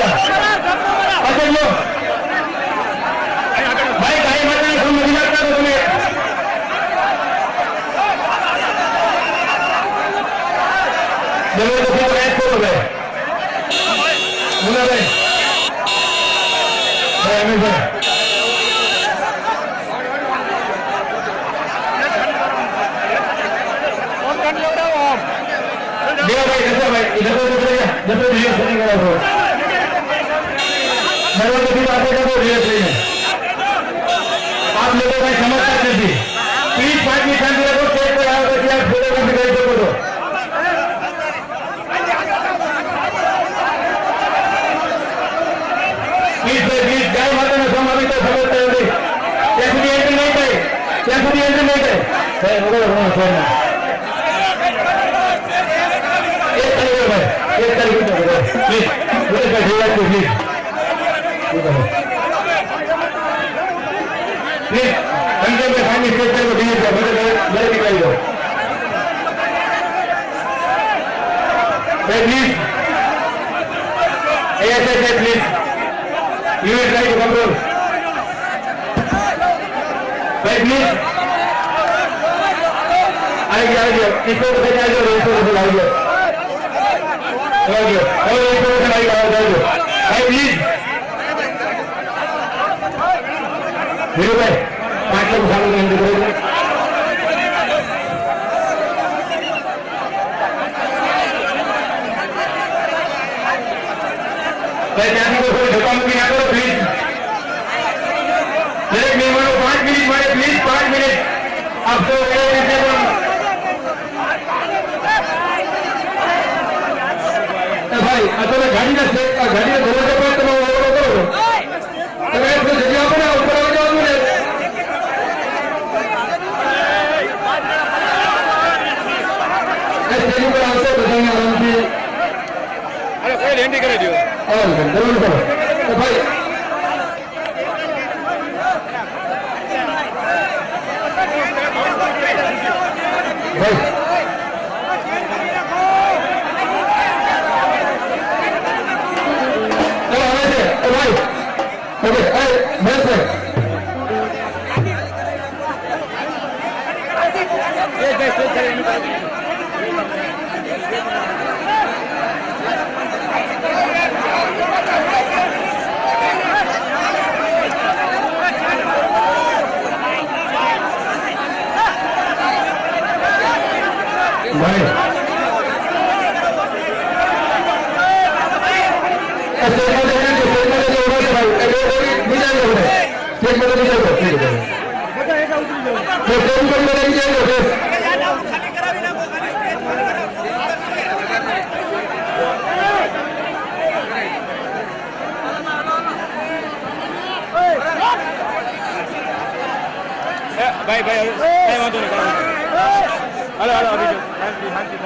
પાછળ લો ભાઈ ગાય માતાને ફોન નથી લાગતા તો તમે દરવાજો ખોલો એક ખોલો ભાઈ મુનાભાઈ ભાઈ અમીરભાઈ देवा भाई कैसे भाई इधर रिलीज नहीं करा तो दरवाजे भी आते का तो रिलीज नहीं है आप लोगों का समझता नहीं प्लीज 5 मिनट शांति रखो चेक पर आओ कि आप फोटोग्राफी कर सको तो प्लीज गाय माता ने सम अभी तो समझता है क्या सुधी एंट्री नहीं करे क्या सुधी एंट्री नहीं करे भाई वगैरह होना छोड़ना एक तारीख को प्लीज मुझे बैठिएगा प्लीज प्लीज अंदर में फाइनल स्टेज को डिलीट कर मुझे मेरे निकाल दो प्लीज ऐसे please you will try to control please आइए इसको बचा दो इसको लाइए भाई प्लीज मेरे भाई 5 लोग सामने एंट्री करेंगे भाई जाने को कोई धक्का मुक्की ना करो प्लीज मेरे मेहमानों 5 मिनट मारे प्लीज 5 मिनट आप तो भाई अतने गाड़ी का दरवाजा पर तुम ओवरलो करो તમે આપણે જગ્યા આપો ને ઉપર આવી જવાનું ને એ તેની પર આવશે બધાને આરામથી અરે કોઈ લેન્ડી કરી દો હા જરૂર કરો તો ભાઈ ભાઈ Okay, hey, Messi. भाई भाई नहीं वांधो नहीं हेलो हेलो अभी जो शांति शांति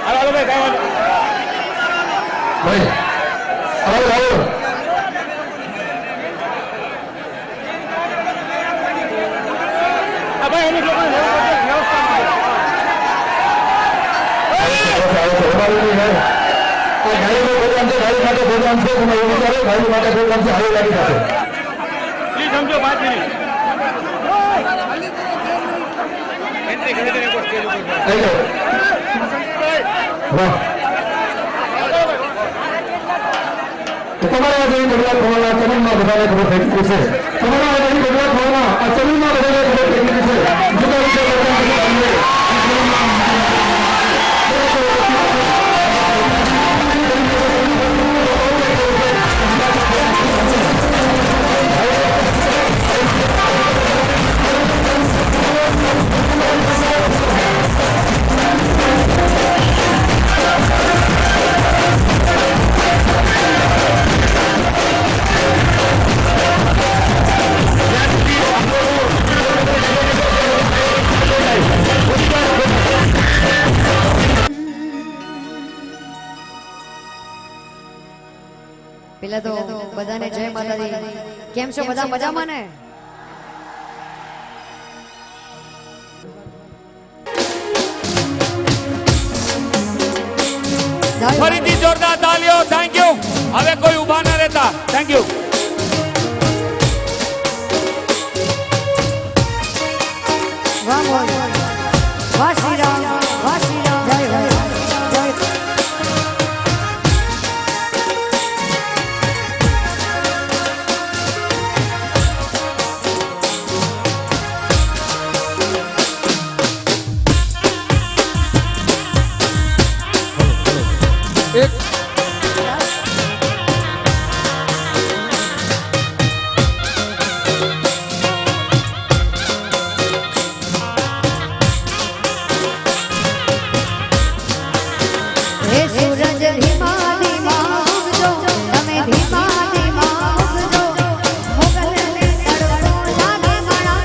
हेलो हेलो भाई काय वांधो भाई आओ आओ भाई हम लोग गाड़ी में प्रोग्राम से गाड़ी माटे प्रोग्राम से तुम्हें ये विचार है गाड़ी माटे प्रोग्राम से आगे गाड़ी जाते प्लीज समझो 5 मिनट एंट्री कर देने को स्टेज ऊपर हेलो वाह તમારા આજે બગલા ખોવાના ચમનમાં બધાને ખબર થઈ ગઈ છે તમારા આજે બગલા ખોવાના આ ચમનમાં બધાને ખબર થઈ ગઈ છે જુદા જુદા પેલા તો બધાને જય માતાજી કેમ છો બધા મજામાં ને ફરીથી જોરદાર તાલીઓ. Thank you. હવે કોઈ ઊભા ન રહેતા. Thank you. વાહ વાહ વાહ શ્રી રામ વાહ શ્રી રામ જય જય જય હે સૂરજ ધીમા ધીમા ઉગજો તમે ધીમા ધીમા ઉગજો મોગલને તડકો લાગે મારા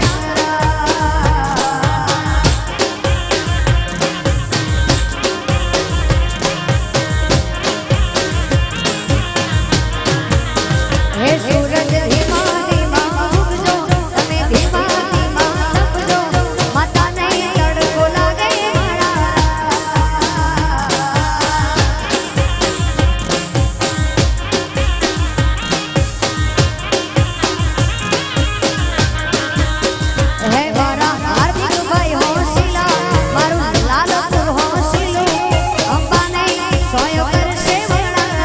હે સૂરજ ધીમા ધીમા ઉગજો તમે ધીમા ધીમા તપજો માતાને તડકો લાગે મારા હે મારા હાર્દિકભાઈ હોશિલા મારું લાલપુર હોશિલું અંબાને સોયો કરશે વણા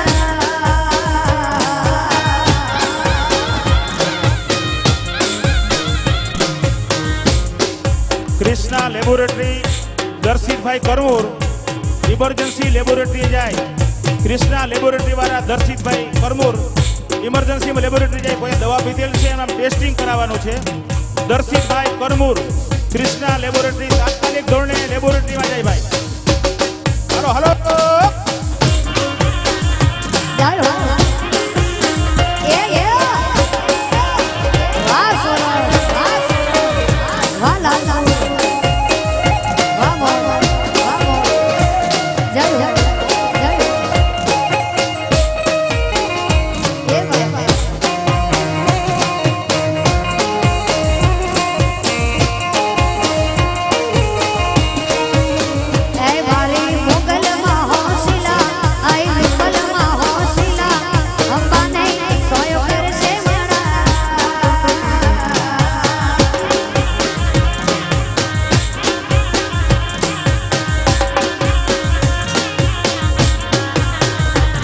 Krishna laboratory Darshitbhai Karmur emergency laboratory જાય. કૃષ્ણા લેબોરેટરી વાળા દર્શિતભાઈ કરમૂર ઇમરજન્સી લેબોરેટરી જાય. કોઈ દવા પીધેલ છે એના ટેસ્ટિંગ કરાવવાનું છે. દર્શિતભાઈ કરમૂર કૃષ્ણા લેબોરેટરી તાત્કાલિક ધોરણે લેબોરેટરીમાં જાય ભાઈ. હાલો હાલો જય હો એ વાહ સોના વાહ લાલા વાહ મો વાહ મો જય જય જય એ બાબા એ મારી મોગલમાં હોશિલા આઈ વિપલમાં હોશિલા અંબાને સોયો કરશે વણા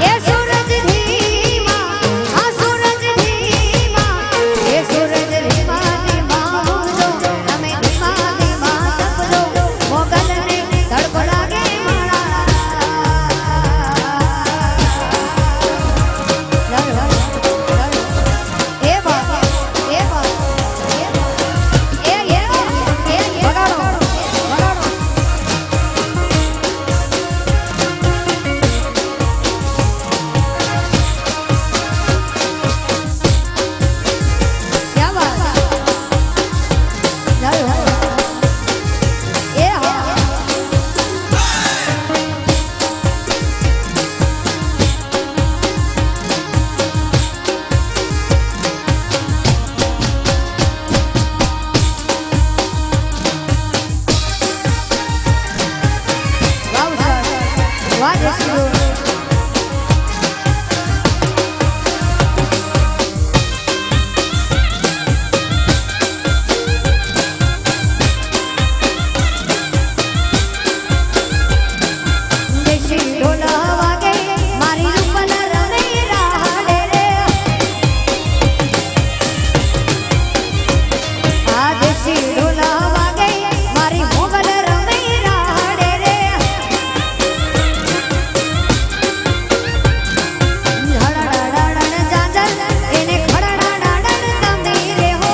એ સૂરજ ધીમા આ સૂરજ ધીમા એ સૂરજ ધીમા ધીમા ઉગજો તમે ધીમા ધીમા તપજો મોગલને તડકો લાગે મારા જય હો જય એ બાબા એ બાબા એ વગાડો વગાડો क्या बात जय हो ए हा वाह सर वाह जय દેશી ઢોલા વાગે મારી રૂપલ રમે રાહડે રે આ દેશી ઢોલા વાગે મારી મોગલ રમે રાહડે રે ધડડડડડ જાજર એને ખડડડડ તંદી રે હો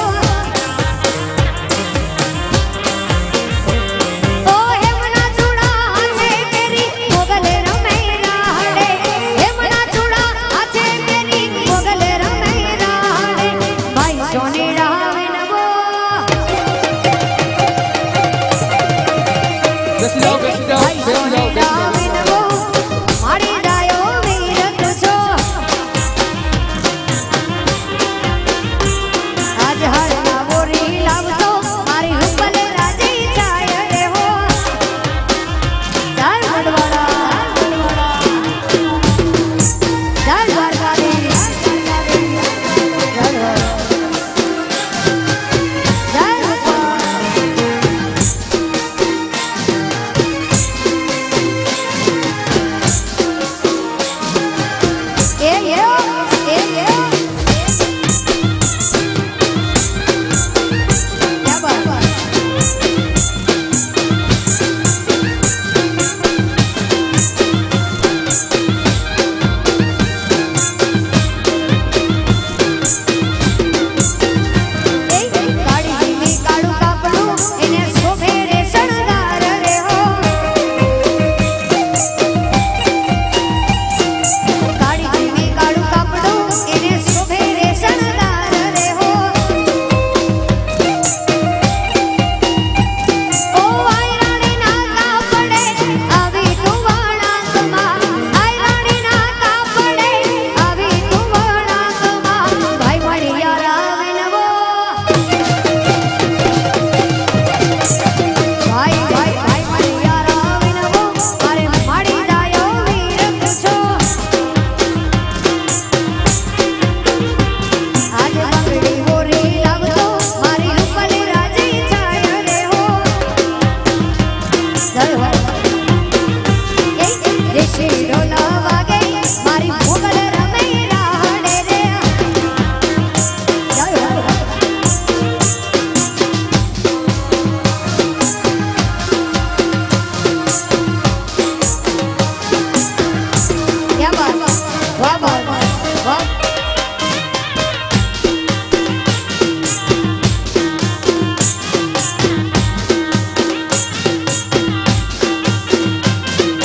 ઓ હેમના ચૂડા છે તેરી મોગલ રમે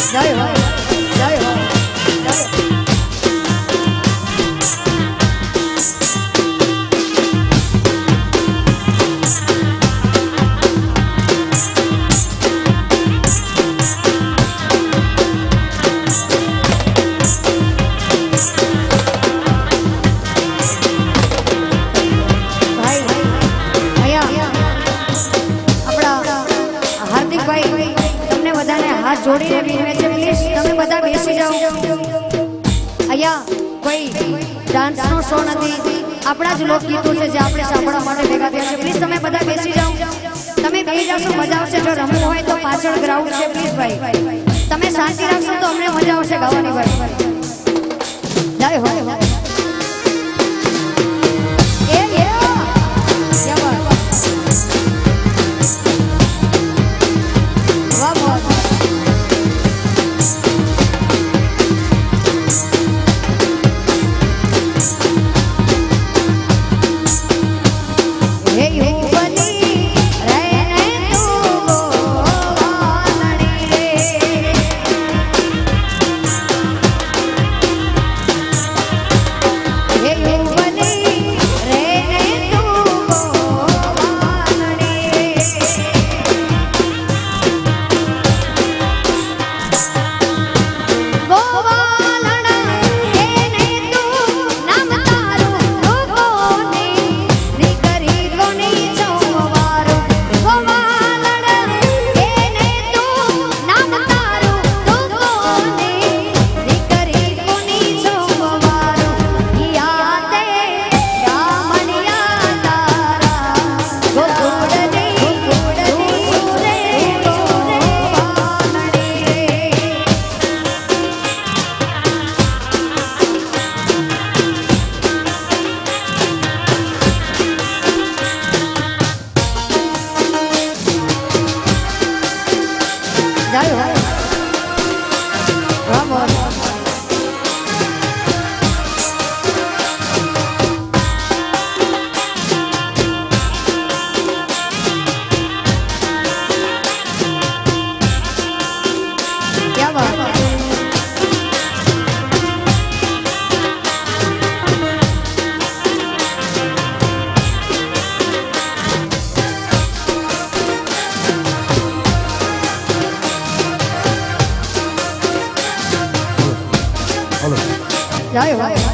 જય હો જય હો જય હાથ જોડીને વિનવે છે પ્લીઝ તમે બધા બેસી જાઓ અહીંયા કોઈ ડાન્સનો શો નથી આપણા જ લોકગીતો છે જે આપણે સાંભળવા માટે ભેગા થયા છે પ્લીઝ તમે બધા બેસી જાઓ તમે બેસી જશો મજા આવશે જો રમવું હોય તો પાછળ ગ્રાઉન્ડ છે પ્લીઝ ભાઈ તમે શાંતિ રાખશો તો અમને મજા આવશે ગાવાની ભાઈ જય હો જય હો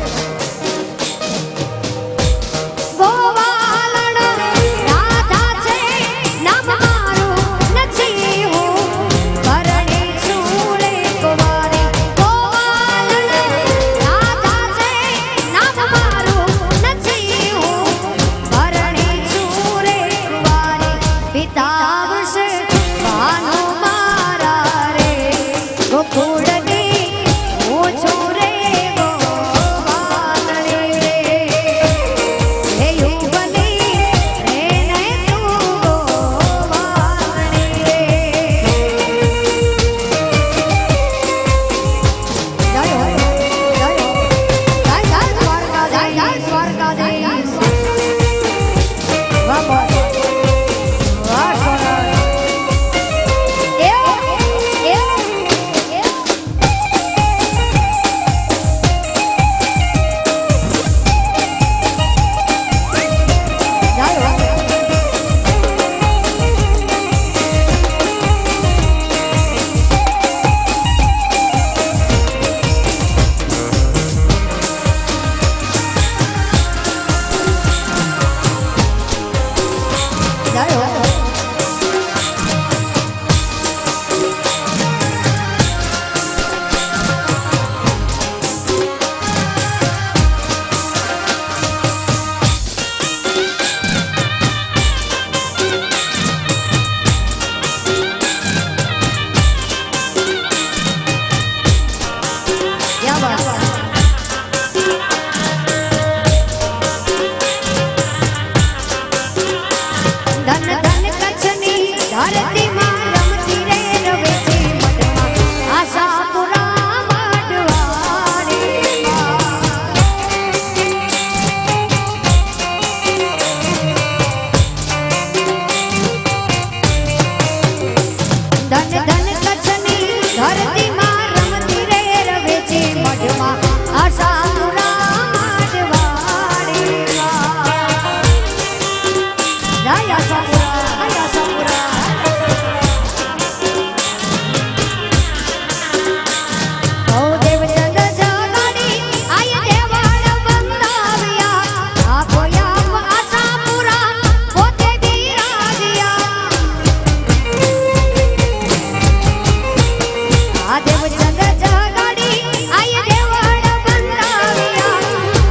દેવચંદ જગાડી આય દેવળ બંધાવ્યા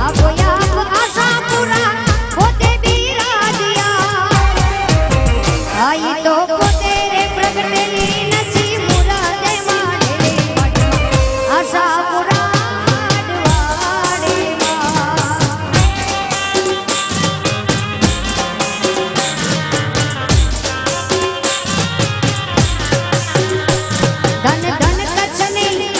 આપો આપ આશાપુરા પોતે બિરાજ્યા આઈ તો પોતે રે પ્રગટેલી નચી મુરાદે માડે આશાપુરા ધન ધન કચ્છની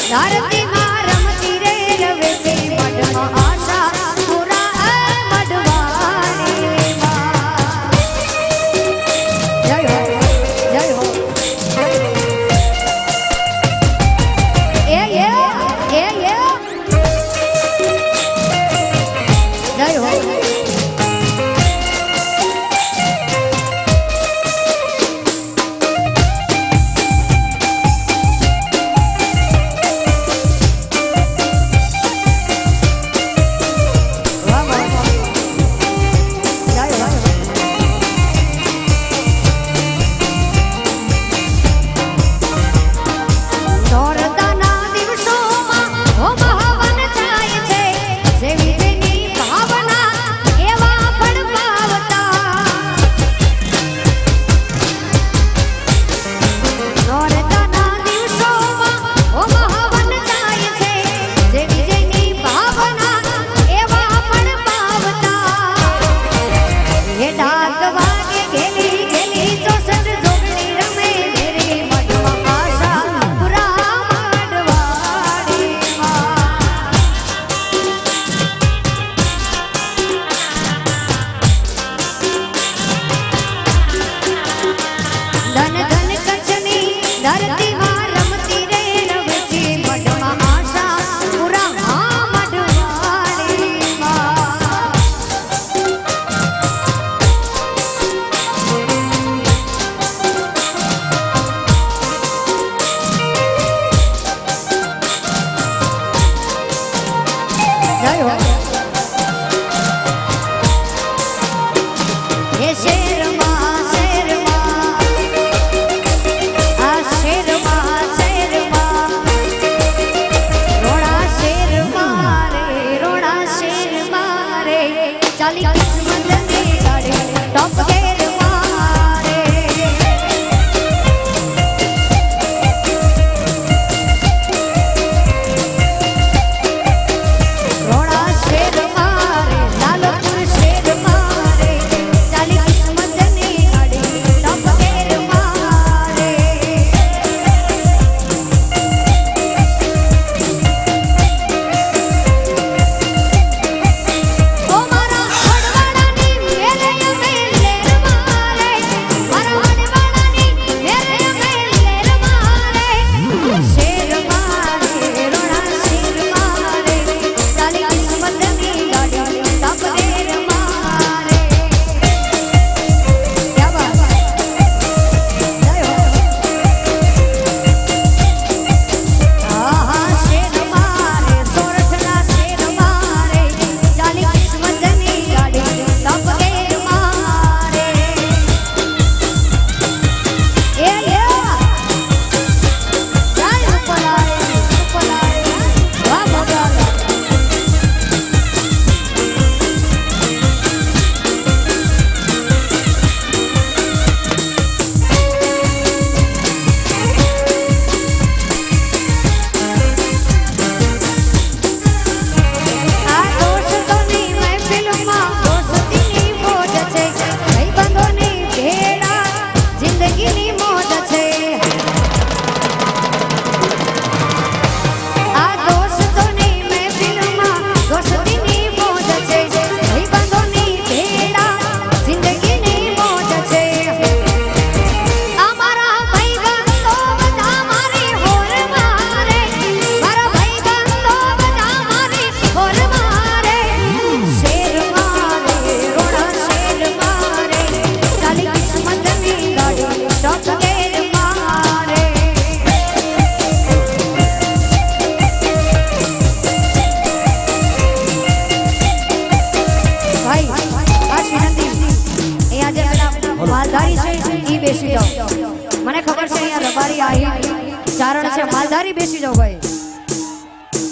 પધારી બેસી જાઓ ભાઈ,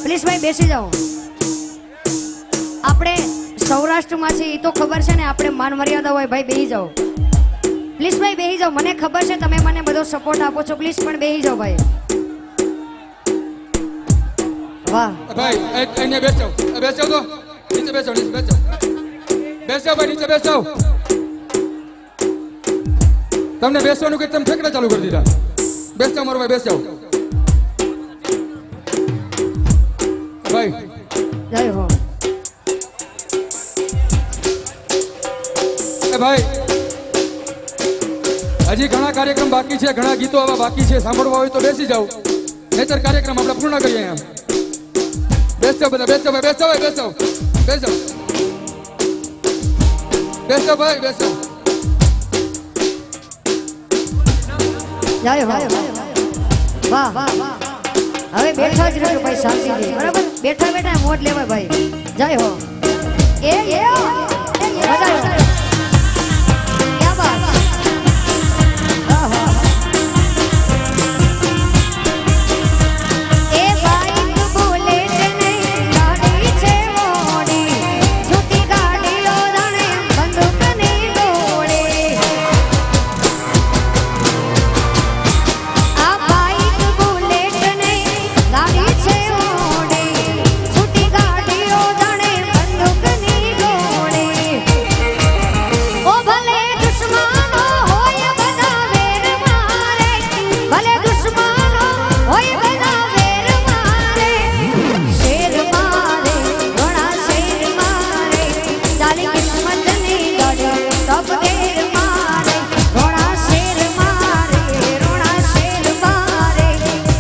પ્લીઝ ભાઈ બેસી જાઓ. આપણે સૌરાષ્ટ્રમાં છે એ તો ખબર છે ને, આપણે માન મર્યાદા હોય ભાઈ. બેસી જાઓ પ્લીઝ ભાઈ, બેસી જાઓ. મને ખબર છે તમે મને બધો સપોર્ટ આપો છો, પ્લીઝ પણ બેસી જાઓ ભાઈ. વાહ ભાઈ અહીંયા બેસો, બેસો તો નીચે બેસો, નીચે બેસો, બેસો ભાઈ નીચે બેસો. તમને બેસવાનું કે તમે ઠેકડા ચાલુ કરી દીધા. બેસો મારો ભાઈ, બેસો ભાઈ. જય હો. ભાઈ હજી ઘણા કાર્યક્રમ બાકી છે, ઘણા ગીતો આવા બાકી છે, સાંભળવા હોય તો બેસી જાઓ, નહીતર કાર્યક્રમ આપણે પૂર્ણ કરીએ. એમ બેસો બધા, બેસો ભાઈ, બેસો ભાઈ, બેસો, બેસો, બેસો ભાઈ, બેસો. જય હો. વાહ વાહ. હવે બેઠા જ રહેજો ભાઈ, શાંતિથી, બરાબર? બેઠા બેઠા મોજ લેવાય ભાઈ. જય હો. એ મજા આવે. ક્યાં બાત. એ બાઈક બુલેટ નહીં, ગાડી છે મોડી, જૂતી ગાડીઓ જાણે બંદૂકની ગોળી. આ બાઈક બુલેટ નહીં, ગાડી છે મોડી, જૂતી ગાડીઓ જાણે બંદૂકની ગોળી. ઓ ભલે દુશ્મનો હોય બધા વેર મારે, ભલે દુશ્મનો હોય બધા વેર મારે, શેર મારે ઘણા શેર મારે, ચાલી કિસ્મતની ગાડી તપ ઘેર મારે, ઘણા શેર મારે, રોણા શેર મારે,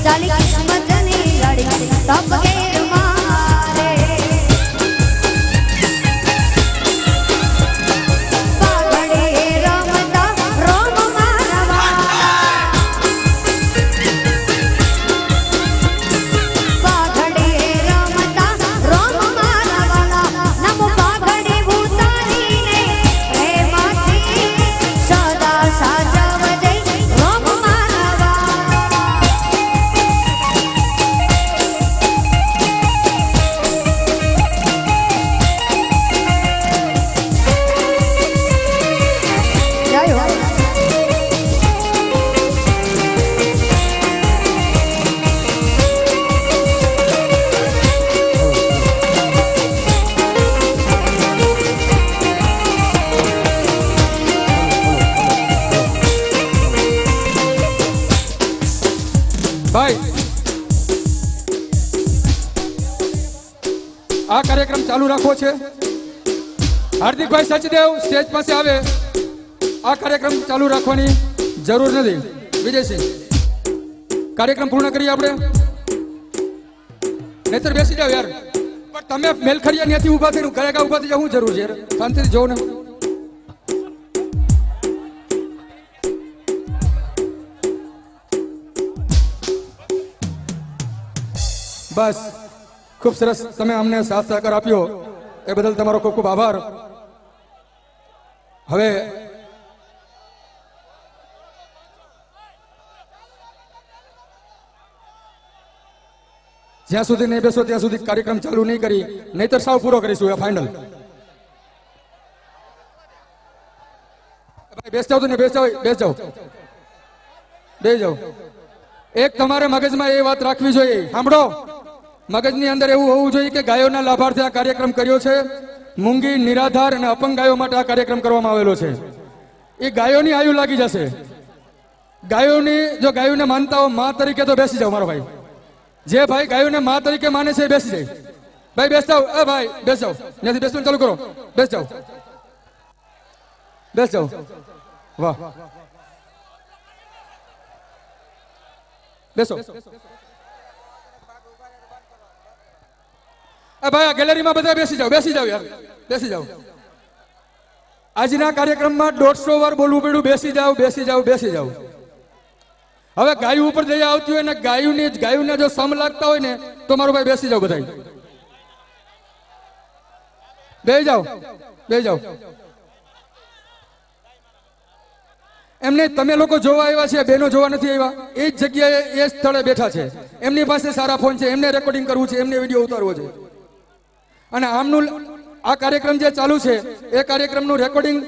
ચાલી કિસ્મતની ગાડી તપ ઘેર મારે. પાઘડે રમતા રોમ મારવા, પાઘડે રમતા રોમ મારવાલા, નમ પાઘડી ભૂતાનીને પ્રેમથી સદા સાચવજે રોમ મારવા. જય હો. ભાઈ આ કાર્યક્રમ ચાલુ રાખવો છે. હાર્દિકભાઈ સચદેવ સ્ટેજ પાસે આવે. આ કાર્યક્રમ ચાલુ રાખવાની જરૂર નથી. વિજયસિંહ કાર્યક્રમ પૂર્ણ કરીએ આપણે, નહીતર બેસી જાવ યાર. પણ તમે મેલખડિયા ત્યાંથી ઊભા થઈને ઘરે ઊભા થઈ જાવ, શું જરૂર છે યાર? શાંતિથી જોવો ને. બસ ખૂબ સરસ, તમે અમને સાથ સહકાર આપ્યો એ બદલ તમારો ખૂબ ખૂબ આભાર. હવે જ્યાં સુધી નહીં બેસો ત્યાં સુધી કાર્યક્રમ ચાલુ નહીં કરી, નહીતર સાવ પૂરો કરીશું. ફાઇનલ. બેસ જાવ તો ને, બેસ જાવ, બેસ જાવ, બેસ જાવ. એક તમારે મગજમાં એ વાત રાખવી જોઈએ, સાંભળો. મગજની અંદર એવું હોવું જોઈએ કે ગાયોના લાભાર્થે આ કાર્યક્રમ કર્યો છે. મૂંગી, નિરાધાર અને અપંગ ગાયો માટે આ કાર્યક્રમ કરવામાં આવેલો છે. એ ગાયોની આયુ લાગી જશે. ગાયોની, જો ગાયોને માનતા હો મા તરીકે તો બેસી જાઓ મારો ભાઈ. જે ભાઈ ગાયોને મા તરીકે માને છે એ બેસી જાય. ભાઈ બેસ જાઓ, એ ભાઈ બેસ જાઓ, ત્યાંથી બેસવાનું ચાલુ કરો. બેસ જાઓ, બેસ જાઓ. વાહ, બેસો. ભાઈ આ ગેલેરીમાં બધા બેસી જાઓ, બેસી જાઓ યાર, બેસી જાઓ. આજના કાર્યક્રમમાં 150 વાર બોલવું પડ્યું. બેસી જાઓ, બેસી જાઓ, બેસી જાઓ. હવે ગાયું ઉપર દયા આવતી હોય ને ગાયુને જો સમ લાગતા હોય ને તો મારો ભાઈ બેસી જાઓ બધા. બેસી જાઓ, બેસી જાઓ. એમને તમે લોકો જોવા આવ્યા છે, બહેનો જોવા નથી આવ્યા. એ જ જગ્યાએ એ સ્થળે બેઠા છે. એમની પાસે સારા ફોન છે, એમને રેકોર્ડિંગ કરવું છે, એમને વિડીયો ઉતારવો છે. અને આમનું આ કાર્યક્રમ જે ચાલુ છે એ કાર્યક્રમનું રેકોર્ડિંગ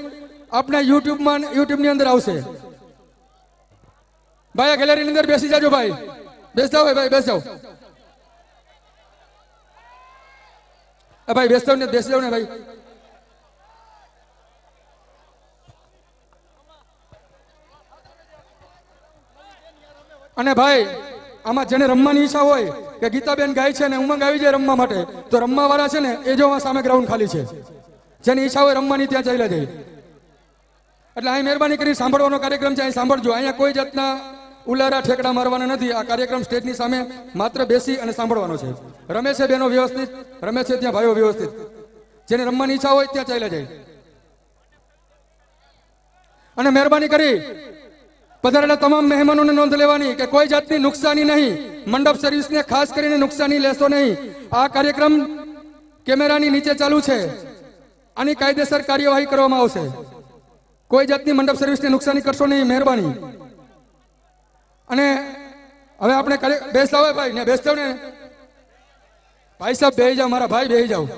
આપણા યુટ્યુબની અંદર આવશે. ભાઈ આ ગેલેરીની અંદર બેસી જાજો. ભાઈ બેસ જાઓ, ભાઈ બેસ જાઓ. ભાઈ બેસ જાઓ ને, બેસી જાઓ ને ભાઈ. અને ભાઈ આમાં જેને રમવાની ઈચ્છા હોય કે ગીતાબેન ગાય છે ને ઉમંગ આવી જાય રમવા માટે, તો રમવા વાળા છે ને એ જો સામે ગ્રાઉન્ડ ખાલી છે. જેની ઈચ્છા હોય રમવાની ત્યાં ચાલ્યા જાય. એટલે અહીં મહેરબાની કરી સાંભળવાનો કાર્યક્રમ છે, અહીં સાંભળજો. અહીંયા કોઈ જાતના ઉલારા ઠેકડા મારવાના નથી. આ કાર્યક્રમ સ્ટેજની સામે માત્ર બેસી અને સાંભળવાનો છે. રમે છે બહેનો વ્યવસ્થિત, રમે છે ત્યાં ભાઈઓ વ્યવસ્થિત. જેને રમવાની ઈચ્છા હોય ત્યાં ચાલ્યા જાય. અને મહેરબાની કરી પધારેલા તમામ મહેમાનોને નોંધ લેવાની કે કોઈ જાતની નુકસાની નહીં. મંડપ સર્વિસને ખાસ કરીને નુકસાની લેશો નહીં. આ કાર્યક્રમ કેમેરાની નીચે ચાલુ છે. આની કાયદેસર કાર્યવાહી કરવામાં આવશે. કોઈ જાતની મંડપ સર્વિસને નુકસાની કરશો નહીં, મહેરબાની. અને હવે આપણે બેસતા હોય ભાઈ ને, બેસતા ને ભાઈ સાહેબ, બેહી જાઓ મારા ભાઈ, બેહી જાઓ.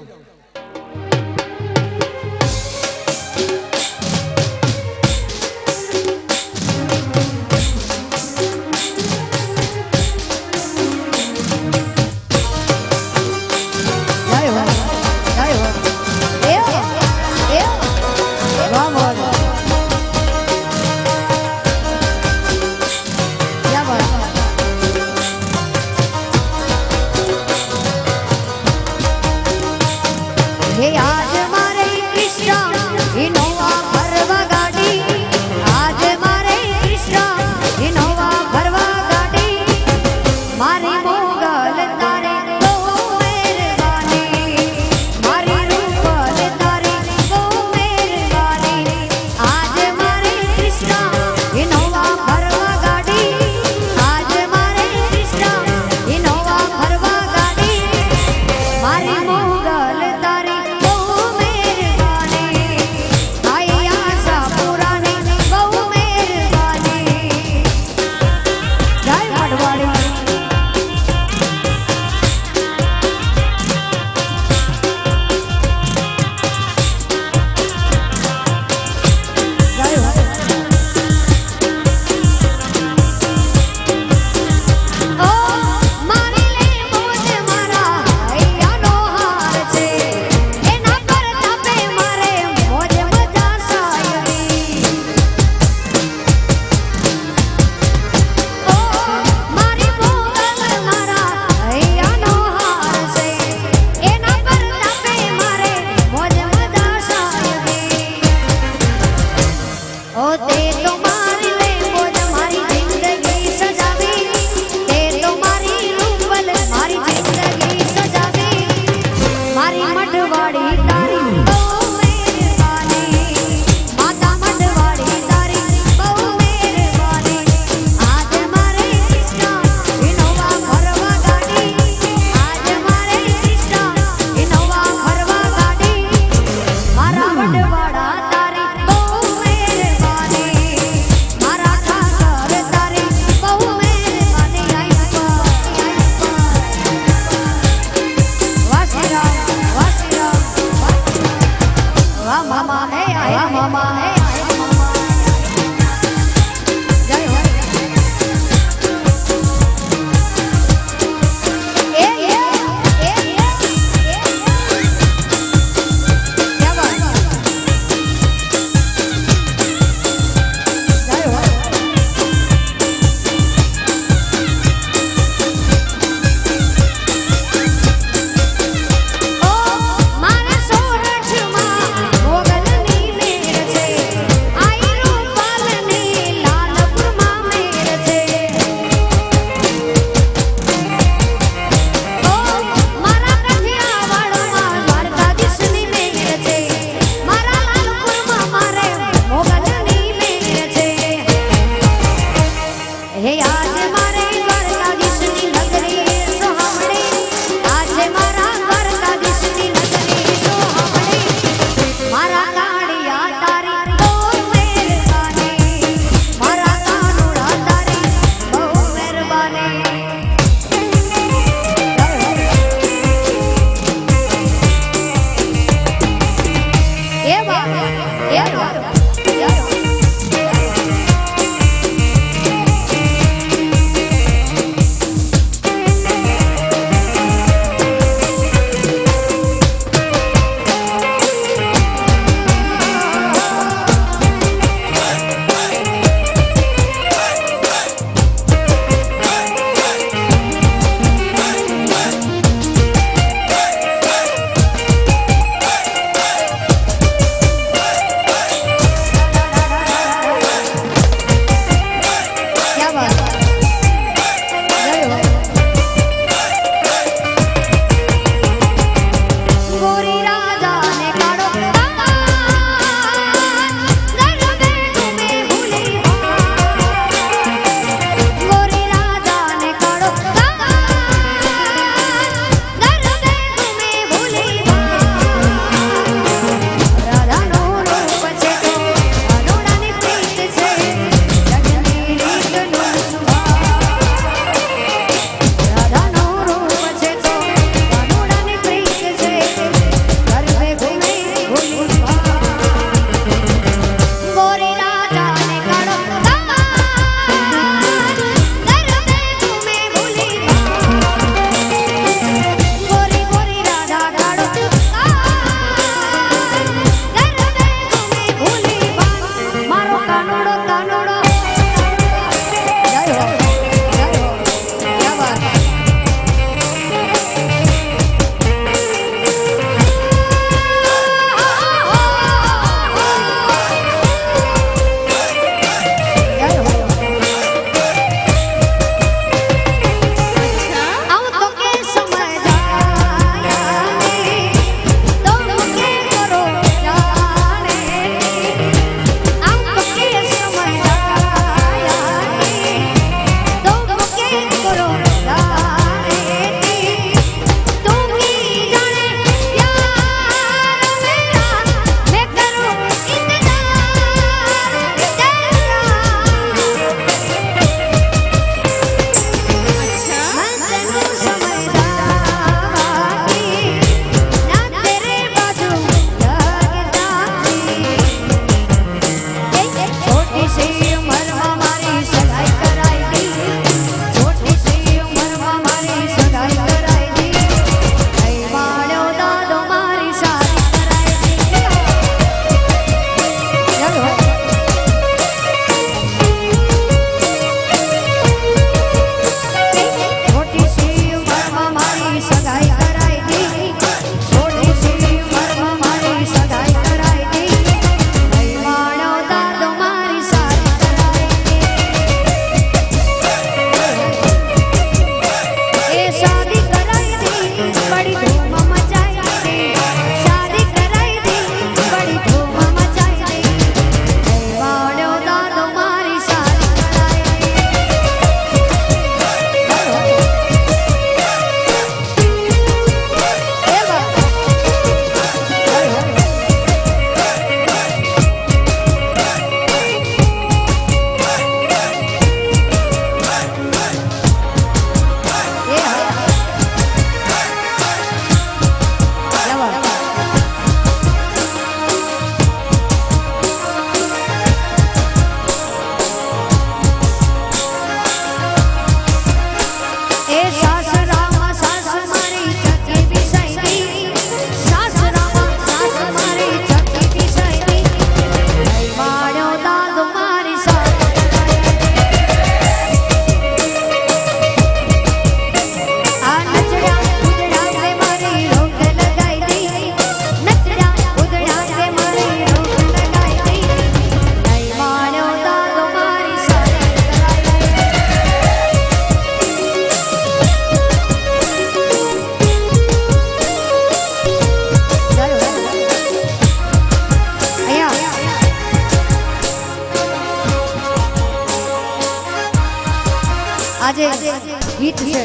છે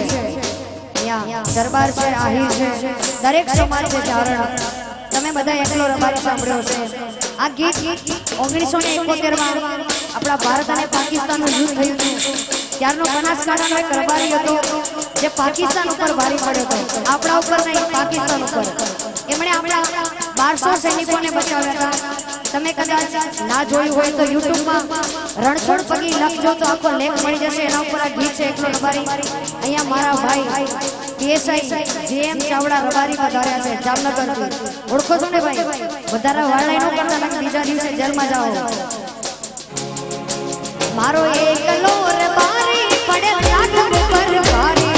અહીંયા દરબાર છે આહિર છે દરેક સમાજ છે ચારણ તમે બધા એકલો રબારી સાંભળ્યો છે આ ગીત 1971 માં આપણા ભારત અને પાકિસ્તાનનું યુદ્ધ થયું હતું ત્યારનો બનાસકાંઠાનો એક રબારી હતો જે પાકિસ્તાન ઉપર ભારી પડ્યો હતો આપણા ઉપર નહીં પાકિસ્તાન ઉપર એમણે આપણા 1200 સૈનિકોને બચાવ્યા હતા તમે કદાચ ના જોયું હોય તો યુટ્યુબમાં રણછોડ પગી લખજો તો આખો લેખ મળી જશે એના ઉપર આ ગીત છે એકલો રબારી અહીંયા મારા ભાઈ પીએસઆઈ જેએમ ચાવડા રબારી પધાર્યા છે જામનગરથી ઓળખો છો ને ભાઈ વધારે વાળાઈ નો કરતા ને બીજા દિવસે જેલમાં જાઓ મારો એકલો રબારી પડે લાખ ઉપર ભારી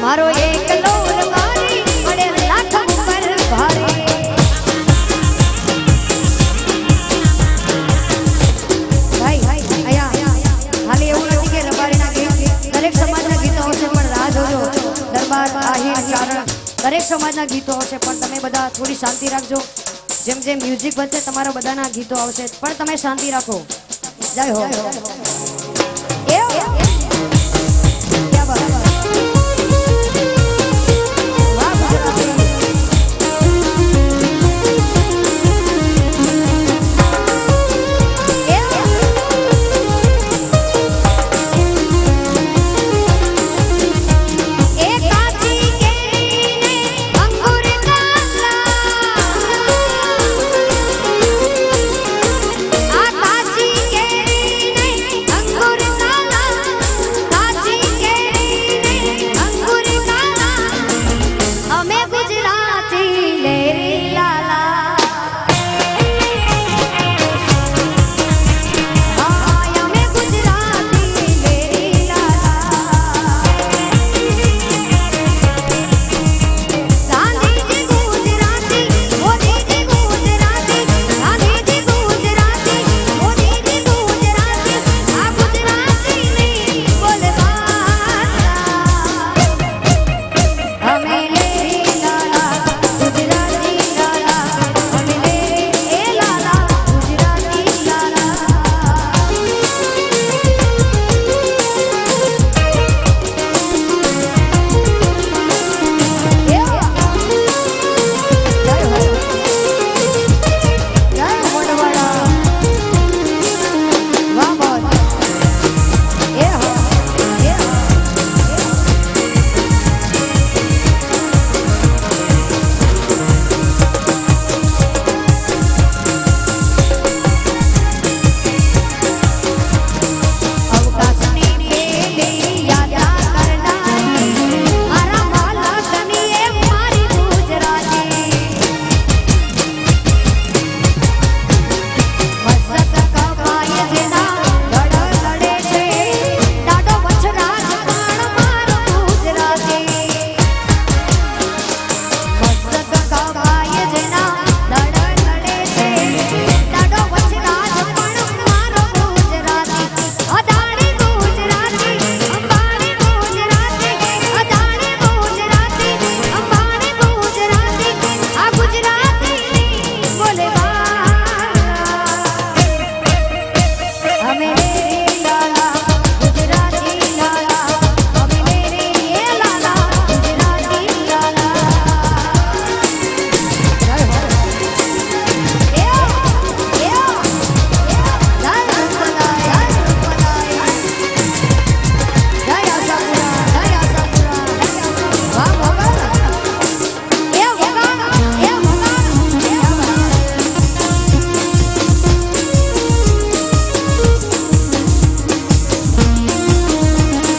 મારો એકલો રબારી પડે લાખ ઉપર ભારી ભાઈ આયા હાલી એવું નથી કે રબારીના ગીત દરેક સમાજના ગીતો હશે પણ રાહ જોજો દરબાર આહિર ચારણ દરેક સમાજના ગીતો હશે પણ તમે બધા થોડી શાંતિ રાખજો જેમ જેમ મ્યુઝિક બનશે તમારા બધાના ગીતો આવશે પણ તમે શાંતિ રાખો જય હો ક્યા બાત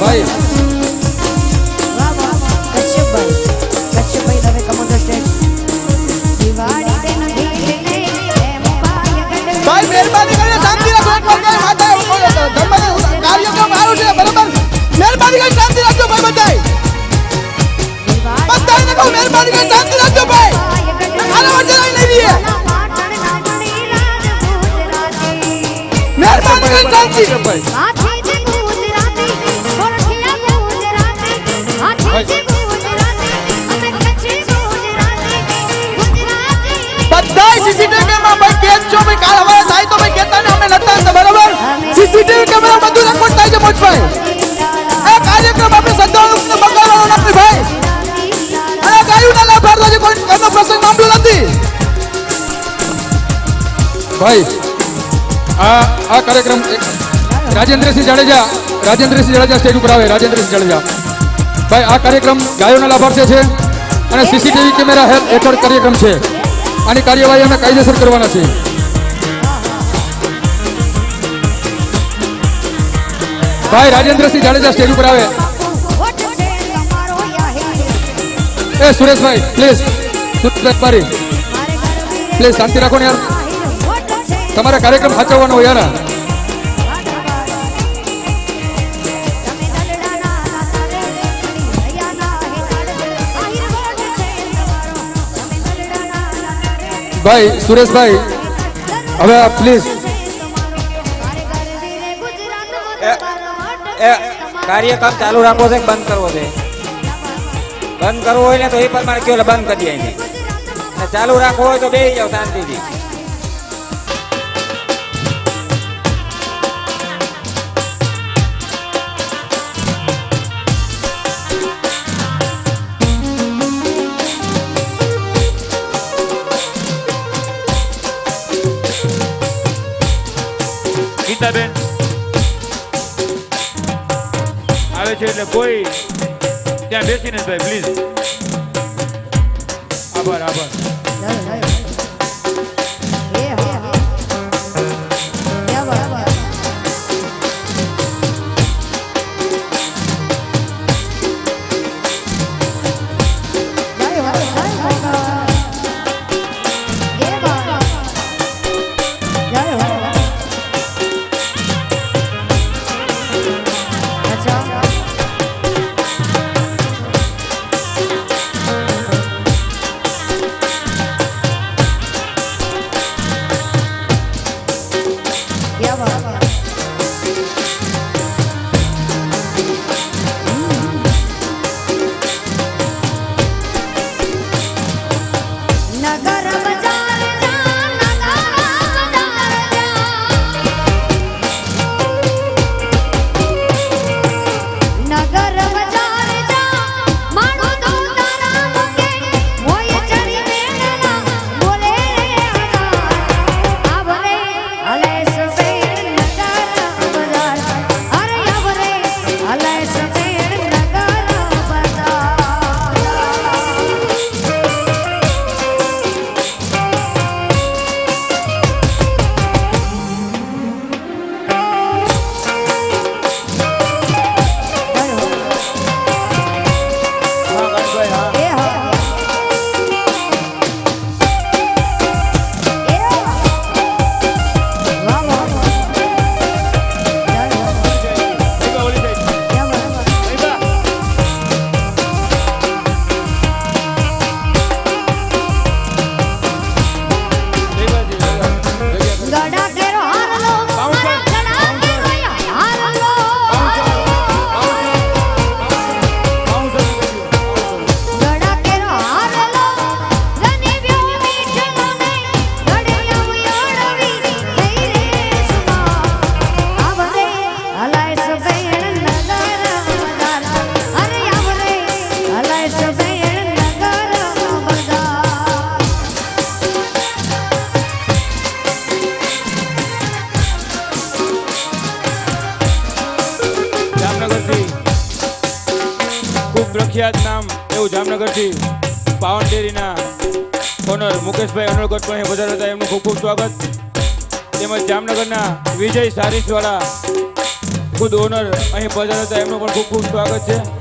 ભાઈ વાહ વાહ કશ્યપભાઈ તમે કમો ધ સ્ટેજ દિવાળી દે નદી ને એમ ભાગ્ય ગઢ ભાઈ મહેરબાની કરીને શાંતિ રાખો એક વાર માતા ધર્મ કાર્યક્રમ આવ્યો છે બરાબર મહેરબાની કરીને શાંતિ રાખજો ભાઈ બધાય બધાને કહો મહેરબાની કરીને શાંતિ રાખજો ભાઈ આના વચ્ચે નહીં રહીએ મહેરબાની કરીને શાંતિ ભાઈ હાથી જે ગુજરાતી ઓળખિયા બધા સીસીટીવી કેમેરા ભાઈ કેમ છો ભાઈ કાલ અમારે થાય તો ભાઈ કહેતા ને અમે નતા હતા બરાબર સીસીટીવી કેમેરા બધું રેકોર્ડ થાય છે મોજભાઈ એ કાર્યક્રમ આપણે સદાનું બગાડવાનો નથી ભાઈ અને ગાયું ના લાભાર્થો છે કોઈ એનો પ્રસંગ મામલો નથી ભાઈ આ કાર્યક્રમ રાજેન્દ્રસિંહ જાડેજા સ્ટેજ ઉપર આવે રાજેન્દ્રસિંહ જાડેજા ભાઈ આ કાર્યક્રમ ગાયોના લાભાર્થે છે અને સીસીટીવી કેમેરા હેઠળ કાર્યક્રમ છે આની કાર્યવાહી અમે કાયદેસર કરવાના છે ભાઈ રાજેન્દ્રસિંહ જાડેજા સ્ટેજ ઉપર આવે એ સુરેશભાઈ પ્લીઝ સુરેશભાઈ પ્લીઝ શાંતિ રાખો ને યાર તમારે કાર્યક્રમ સાચવવાનો હોય યાર ભાઈ સુરેશભાઈ હવે પ્લીઝ કાર્યક્રમ ચાલુ રાખવો છે કે બંધ કરવો છે બંધ કરવો હોય ને તો એ પ્રમાણે કયો બંધ કરી દઈએ ને ચાલુ રાખવો હોય તો બેસી જાઓ શાંતિથી ગીતાબેન આવે છે એટલે કોઈ ત્યાં બેસીને ભાઈ પ્લીઝ આભાર પ્રખ્યાત નામ એવું જામનગરથી પાવન ડેરીના ઓનર મુકેશભાઈ અનોલગઢ પણ વધારે હતા એમનું ખૂબ ખૂબ સ્વાગત તેમજ જામનગરના વિજય સારીસવાળા ખુદ ઓનર અહીં પધાર્યા હતા એમનું પણ ખૂબ ખૂબ સ્વાગત છે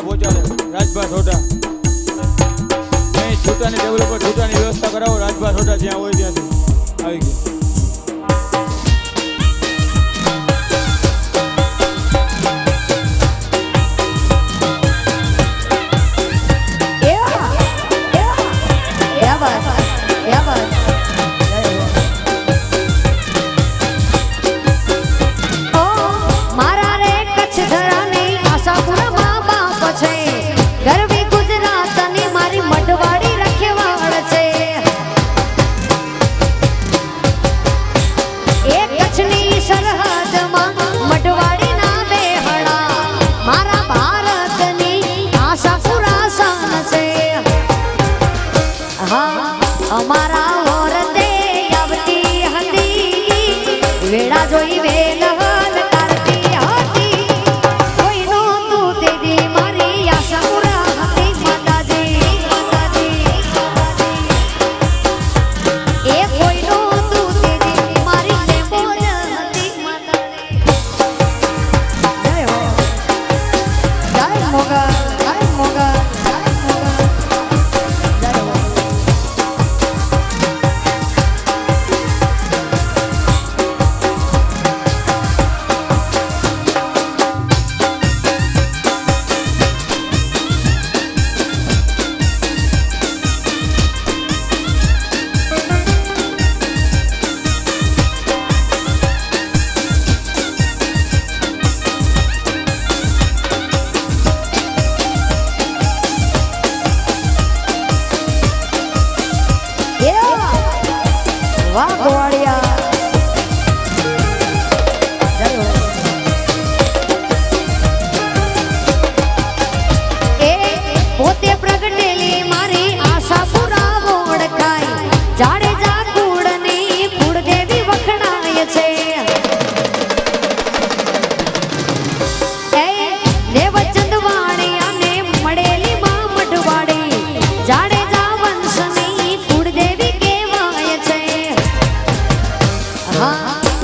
છૂટા પહોંચાડે રાજભા છોટા અહીં છૂટાની ડેવલપર છૂટાની વ્યવસ્થા કરાવો રાજભા છોટા જ્યાં હોય ત્યાંથી આવી ગયું અમારા વરદે આવતી હતી વેળા જોઈ વેલ કરતી હતી કોઈ નહોતું તેદી મારી આશા પૂરા હતી માતાજી એ કોઈ નહોતું તેદી મારી નેમોજ હતી માતાજી જય હો જય મોગલ જય મોગલ વાહ ગોવાળિયા એ પોતે પ્રગટેલી મારી આશા પુરાવો ઓળખાય જાડેજા કુળની કુળદેવી વખણાય છે એ દેવચંદ વાણી અને મળેલી માં મઢવાડી જાડેજા વંશની કુળદેવી કહેવાય છે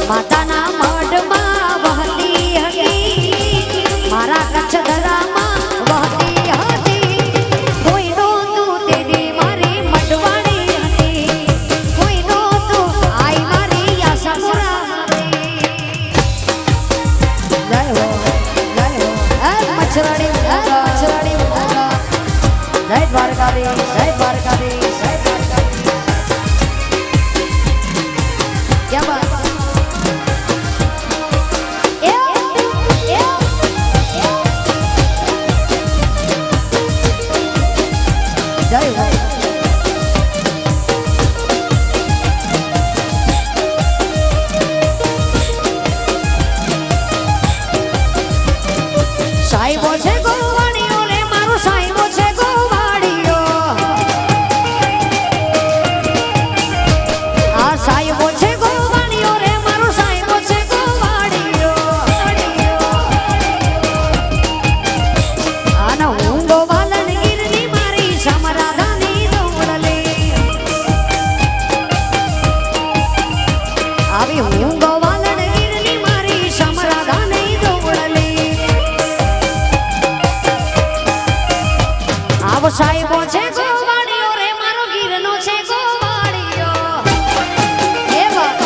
માતાના મઢમાં વહતી હતી મારા કચ્છ ધરામાં વહતી હતી કોઈ નહોતું તેદી મારી મઢવાડી હતી કોઈ નહોતું આઈ મારી આશાપુરા હતી જય હો મચ્છરાડી જય દ્વારકાધીશ જય દ્વારકાધીશ જય દ્વારકાધીશ क्या बात जय हो साहिबो छे गोवाड़ियो रे मारो साहिबो छे गोवाड़ियो आ साहिबो छे गोवाड़ियो रे मारो साहिबो छे गोवाड़ियो आना હું ગોવાલન ગીરની મારી સમરાધાની દોડલે આવી હું ગોવાલન ગીરની મારી સમરાધાની દોડલે આવો સાહેબો છે ગોવાળિયો રે મારો ગીરનો છે ગોવાળિયો એ વાત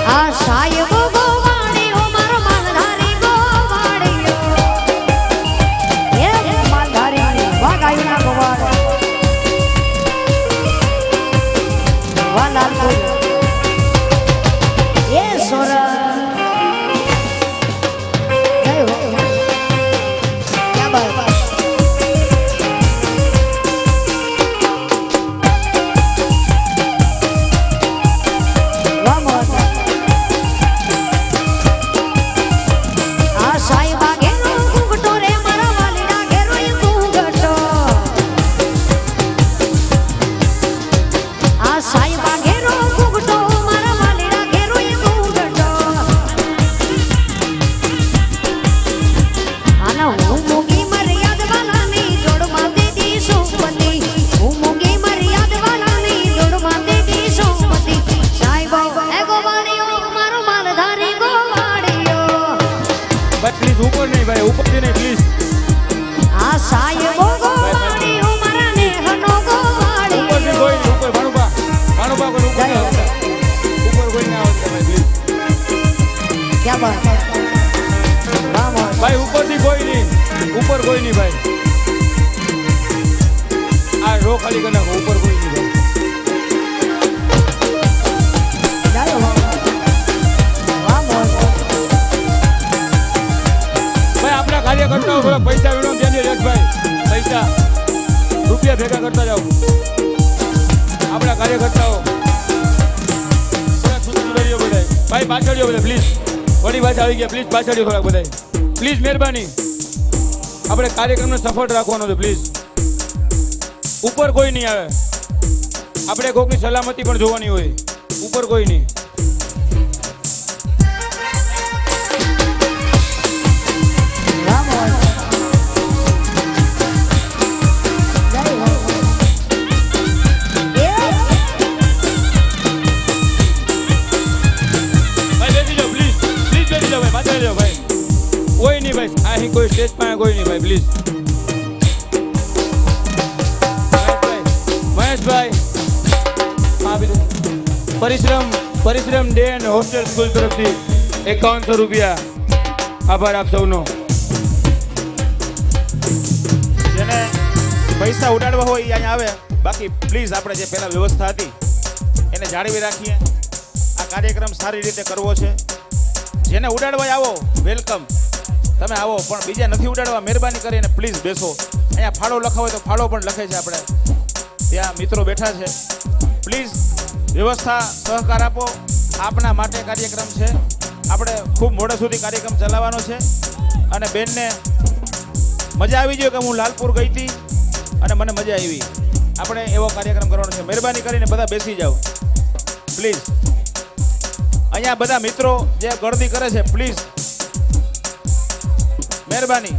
આ સાહેબો ગોવાળિયો મારો માલધારી ગોવાળિયો એ માલધારી વાગાયુના ગોવાળ વાલાલપુર એ સોરા જય હો क्या बात vamos આ સાઈબા ઘેરો ઘૂંઘટો રે મારા વાલીના ઘેરો એ ઘૂંઘટો આ સાઈબા ઘેરો ઘૂંઘટો મારા વાલીના ઘેરો એ ઘૂંઘટો આના હું મૂકી મર્યા પ્લીઝ ઉપર નહીં ભાઈ, ઉપરથી નહીં પ્લીઝ. આ સાહેબો ગોવાળી ઉમરા ને હનો ગોવાળી ઉપરથી કોઈ નહીં, ઉપર ભાણુભા કોઈ ઉપર નહીં આવતા. ઉપર કોઈ ના આવતા ભાઈ પ્લીઝ. ક્યાં બાત વાહ ભાઈ ઉપરથી કોઈ નહીં, ઉપર કોઈ નહીં ભાઈ. આ રો ખાલી કરી નાખો, ઉપર કોઈ નહીં ભાઈ. ચાલો વાહ મોજ ભાઈ આપણા કાર્યકર્તાઓ થોડા પૈસા વિનો ધ્યાન રેશભાઈ, પૈસા રૂપિયા ભેગા કરતા જાઓ. આપણા કાર્યકર્તાઓ થોડા સુધરીઓ બધા ભાઈ, પાછળીઓ બધા પ્લીઝ. વળી પાછા આવી ગયા, પ્લીઝ પાછળીઓ થોડા બધા પ્લીઝ, મહેરબાની. આપણે કાર્યક્રમને સફળ રાખવાનો છે પ્લીઝ. ઉપર કોઈ નહીં આવે, આપણે કોકની સલામતી પણ જોવાની હોય. ઉપર કોઈ નહીં. વાહ મોજ જય હો ભાઈ બેસી જાઓ પ્લીઝ, પ્લીઝ બેસી જાઓ ભાઈ, પાછળ જાઓ ભાઈ. કોઈ નહીં ભાઈ, અહીં કોઈ સ્ટેજ પાસે કોઈ નહીં ભાઈ પ્લીઝ. મહેશભાઈ હા બીજું પરિશ્રમ ડે એન્ડ હોસ્ટેલ સ્કૂલ તરફથી 5100 રૂપિયા. આભાર આપ સૌનો. જેને પૈસા ઉડાડવા હોય એ અહીંયા આવે. બાકી પ્લીઝ આપણે જે પહેલા વ્યવસ્થા હતી એને જાળવી રાખીએ. આ કાર્યક્રમ સારી રીતે કરવો છે. જેને ઉડાડવા આવો વેલકમ, તમે આવો, પણ બીજા નથી ઉડાડવા મહેરબાની કરીને પ્લીઝ બેસો. અહીંયા ફાળો લખાવો હોય તો ફાળો પણ લખે છે. આપણે ત્યાં મિત્રો બેઠા છે. પ્લીઝ વ્યવસ્થા સહકાર આપો. આપના માટે કાર્યક્રમ છે. આપણે ખૂબ મોડે સુધી કાર્યક્રમ ચલાવવાનો છે. અને બેનને મજા આવી જોઈએ કે હું લાલપુર ગઈ હતી અને મને મજા આવી. આપણે એવો કાર્યક્રમ કરવાનો છે. મહેરબાની કરીને બધા બેસી જાઓ પ્લીઝ. અહીંયા બધા મિત્રો જે ગળદી કરે છે પ્લીઝ મહેરબાની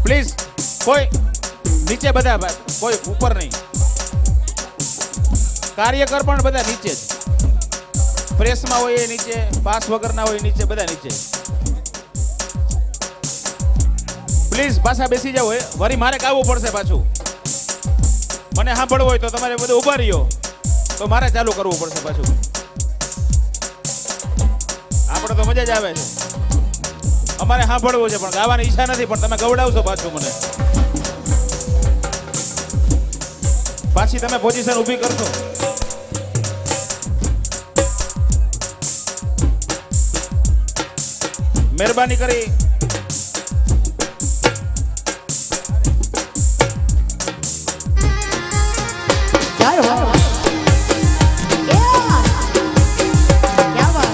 પ્લીઝ. કોઈ નીચે બધા ભાઈ, કોઈ ઉપર નહીં. કાર્યકર પણ બધા નીચે જ. પ્રેસમાં હોય એ નીચે, પાસ વગરના હોય નીચે, બધા નીચે પ્લીઝ. પાછા બેસી જાવ. વળી મારે ગાવું પડશે પાછું. મને સાંભળવું હોય તો તમારે બધું ઊભા રહ્યો, તો મારે ચાલુ કરવું પડશે પાછું. આપણે તો મજા જ આવે છે. અમારે સાંભળવું છે પણ ગાવાની ઈચ્છા નથી, પણ તમે ગવડાવશો પાછું મને. પાછી તમે પોઝિશન ઊભી કરશો. મહેરબાની કરી જય હો ક્યાં બાત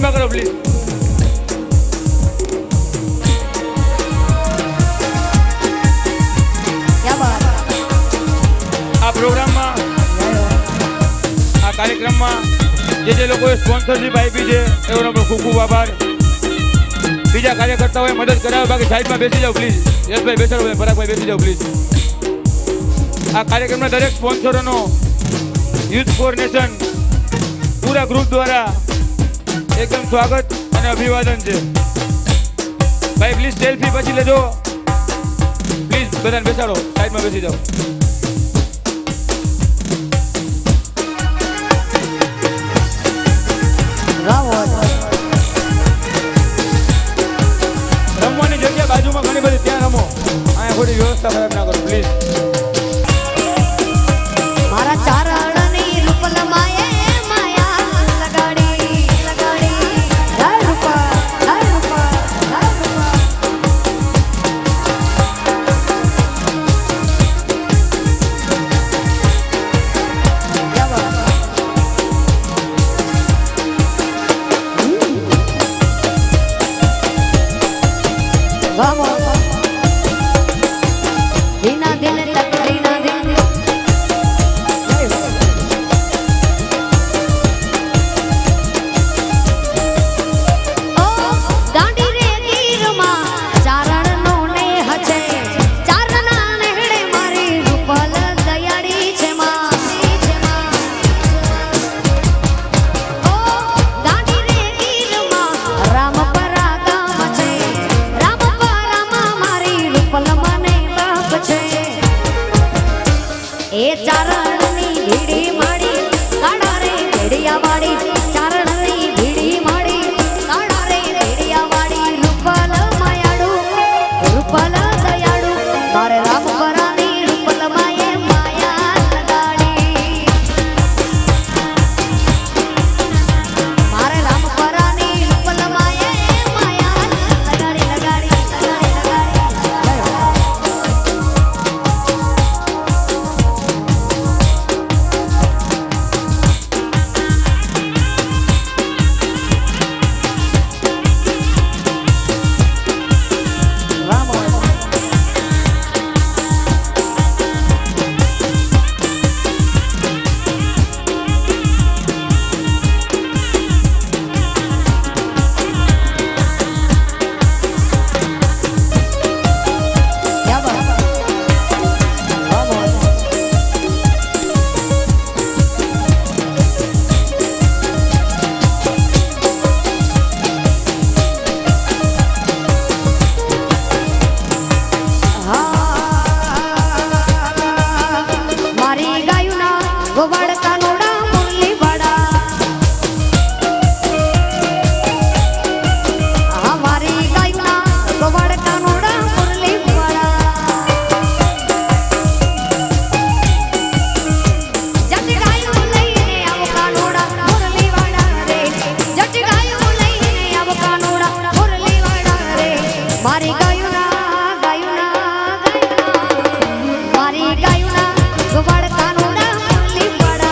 સાઈડમાં કરો પ્લીઝ. ક્યાં બાત. આ પ્રોગ્રામમાં આ કાર્યક્રમમાં જે લોકોએ સ્પોન્સરશિપ આપી છે એનો આપણો ખૂબ ખૂબ આભાર. બીજા કાર્યકર્તાઓએ મદદ કરાવે બાકી સાઈડમાં બેસી જાઓ પ્લીઝ. યશભાઈ બેસાડો, પરાગભાઈ બેસી જાઓ પ્લીઝ. આ કાર્યક્રમના દરેક સ્પોન્સરોનો યુથ ફોર નેશન પૂરા ગ્રુપ દ્વારા એકદમ સ્વાગત અને અભિવાદન છે. ભાઈ પ્લીઝ સેલ્ફી પછી લેજો પ્લીઝ. બધાને બેસાડો, સાઈડમાં બેસી જાઓ. રમવાની જગ્યા બાજુમાં ઘણી બધી, ત્યાં રમો. અહીંયા થોડી વ્યવસ્થા ખરાબ ના કરો પ્લીઝ. મારા ચારણની રૂપલમાએ માયા લગાડી લગાડી. જય રૂપા, જય રૂપા, જય રૂપા. ક્યાં બાત. વાહ વાહ. દિના દિન તક દિના દિન. ઓ દાંડી રે ગીરમાં ચારણનો નેહ છે. ચારણના નેહડે મારી રૂપલ દયાળી છે માં. ઓ દાંડી રે ગીરમાં રામપરા ગામ છે. રામપરામાં મારી રૂપલ મને બાપ છે. એ ચારણની ભીડી માડી કાળા રે ભેડિયા વાડી. ચારણની ભીડી માડી કાળા રે ભેડિયા વાડી. રૂપલ માયાડુ, રૂપલ દયાળુ. મારે રામપરાની રૂપલ માએ માયા લગાડી. મારે રામપરાની રૂપલ માએ માયા લગાડી લગાડી લગાડી લગાડી. ક્યાં બાત. વાહ વાહ. મારી ગાયુના ગોવાળ કાનોડા મુરલી વાડા. હા મારી ગાયુના ગોવાળ કાનોડા મુરલી વાડા. જટ ગાયું લઈને આવો કાનોડા મુરલી વાડા રે. જટ ગાયું લઈને આવો કાનોડા મુરલી વાડા રે. મારી ગાયુના ગાયુના ગાયુના. મારી ગાયુના ગોવાળ કાનોડા મુરલી વાડા.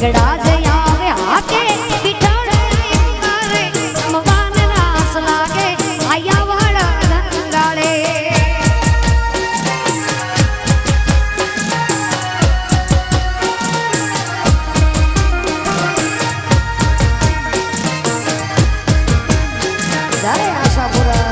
ઈગડા જ આવે હાકે પીઠોડે કરે મવાન રાસ લાગે આયા વાળા રંગાળે જય આશાપુરા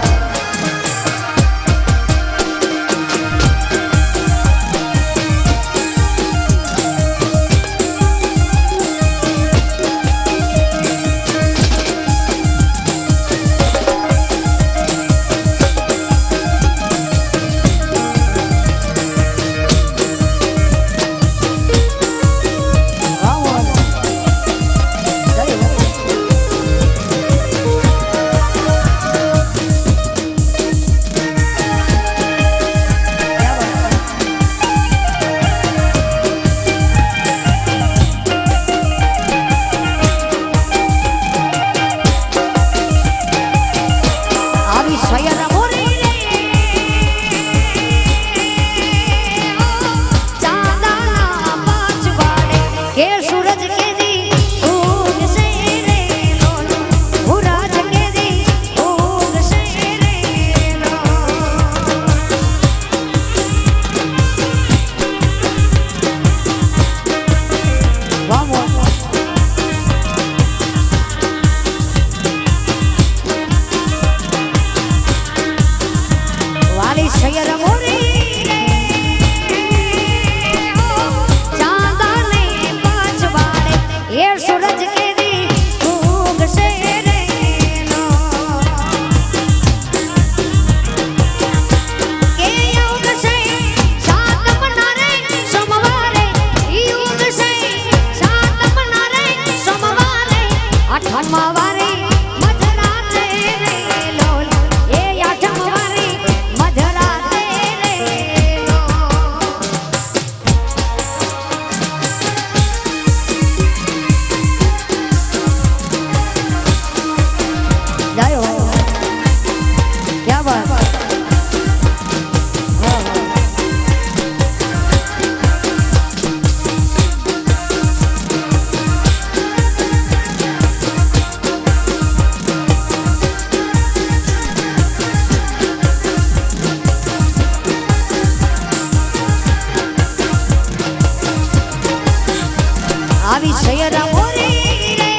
આવી શયરા મોરી રે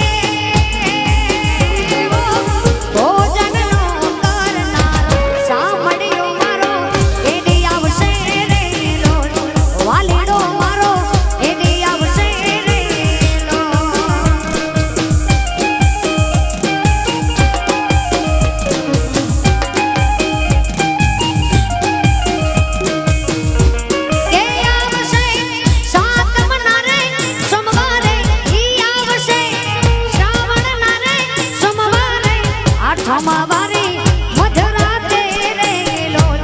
ભોજનનો કરનારો સાંભળ્યો મારો એડી આવશે રે લોલ વાલીડો મારો એડી આવશે રે કે આવશે સાત મનારે સોમવારે ઈ આવશે શ્રાવણ ના રે સોમવારે આઠમા વારે મધરાતે રે લોલ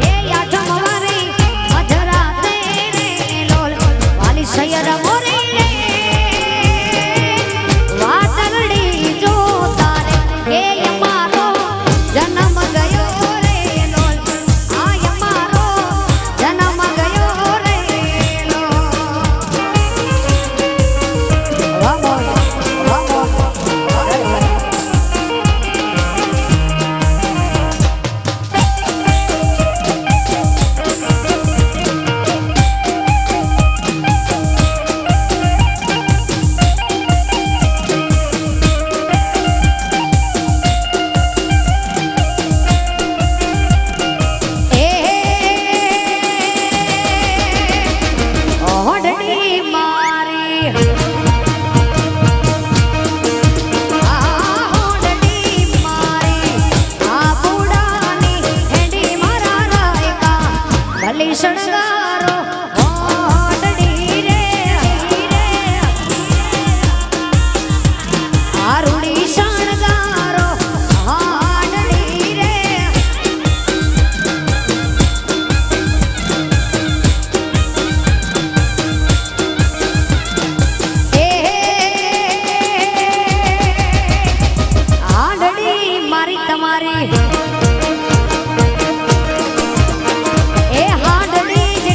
એ આઠમા વારે મધરાતે રે લોલ વાલી શયર મોરી રે વાતરડી જો તારે એ અમારો જન્મ ગયો રે લોલ આ અમારો જન્મ ગયો રે લોલ વામો વામો ઓઢડી મારી ઓઢડી મારી આ બુડાની હેડી મારા રાયકા ભલી શણગારો ઓઢડી રે આરુડી શણગારો ઓઢડી રે હાંડડી મારી તમારી એ હાંડડી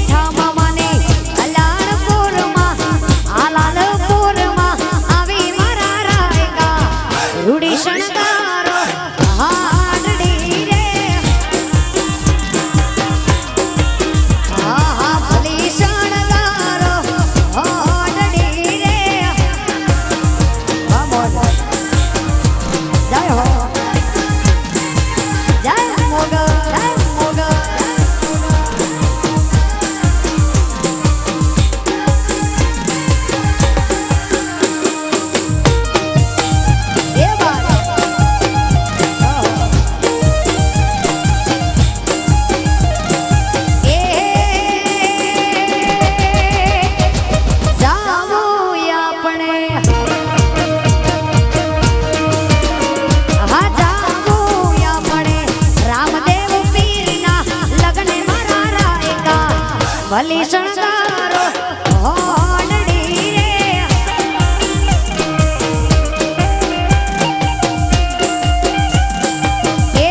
ભલી શણગારો હોડડી રે એ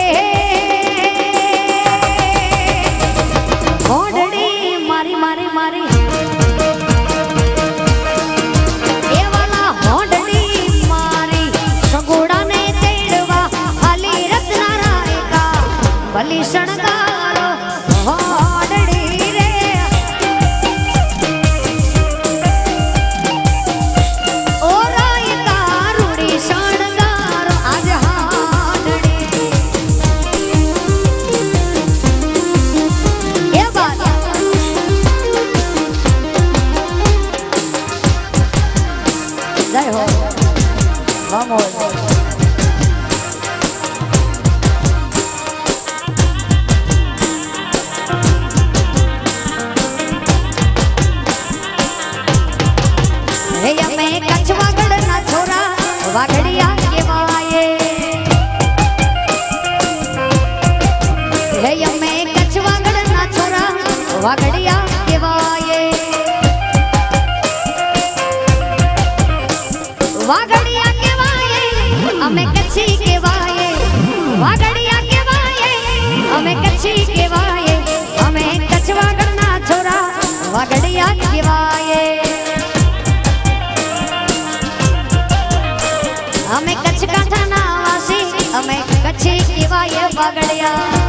હોડડી મારી મારી મારી એ વાલા હોડડી મારી સગુડાને તેડવા હાલી રત્ના રાયકા ભલી શણગારો હોડડી રે ઓ રાયકા રૂડી શણગારો આજ હાડડી એ વાત જય હો વામોલ હે અમે કચ્છ વાગડના છોરા વાગડિયા કેવાય હે અમે કચ્છ વાગડના છોરા વાગડિયા કેવાય વાગડિયા કેવાય અમે કચ્છી કેવાય વાગડિયા કેવાય અમે કચ્છી કેવાય અમે કચ્છ વાગડના છોરા વાગડિયા કેવાય અમે કચ્છ કાંઠાના વાસી અમે કચ્છી કેવાય વાગડિયા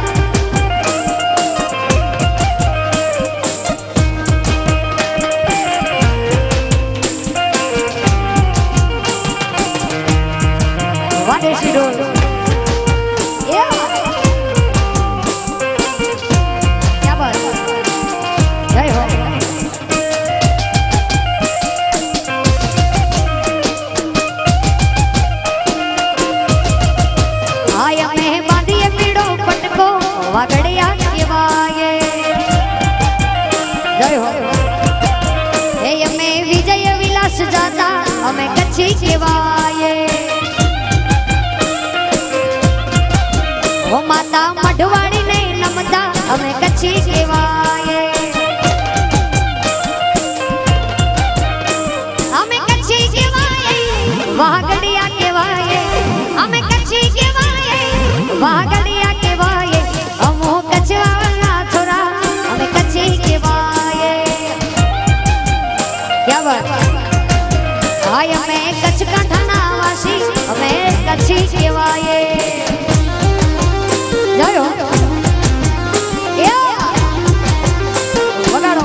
વાદેશી ડોલ ક્યા બાત જય હો આય અમે બાંધીએ પીડો પટકો વાગડિયા કેવાય જય હો હે અમે વિજય વિલાસ જાતા અમે કચ્છી કેવાય ઓ માતા મઢવાડી ને નમતા અમે કચ્છી કેવાય અમે કચ્છી કેવાય વાગડિયા કેવાય અમે કચ્છી કેવાય વાગડિયા કેવાય અમો કચ્છવાળા છોરા અમે કચ્છી કેવાય ક્યા વાત હાય અમે કચ્છ કાંઠાના વાસી અમે કચ્છી કેવાય જયો વગાડો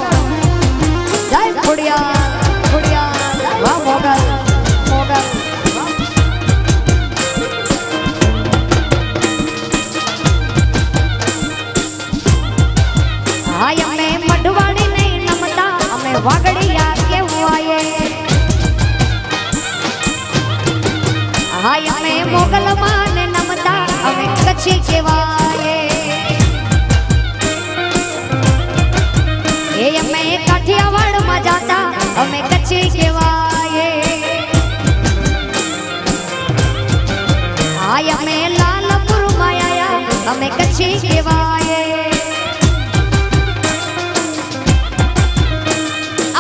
જય ખોડિયા ખોડિયા વાહ મોગલ મોગલ હાય અમે મઢવાડી નહીં નમતા અમે વાગડિયા કેવાય હાય અમે મોગલ માને નમતા અમે કચ્છી કેવાય એ અમે કાઠિયાવાડમાં જાતા અમે કચ્છી કેવાય હાય અમે લાલપુરમાં આયા અમે કચ્છી કેવાય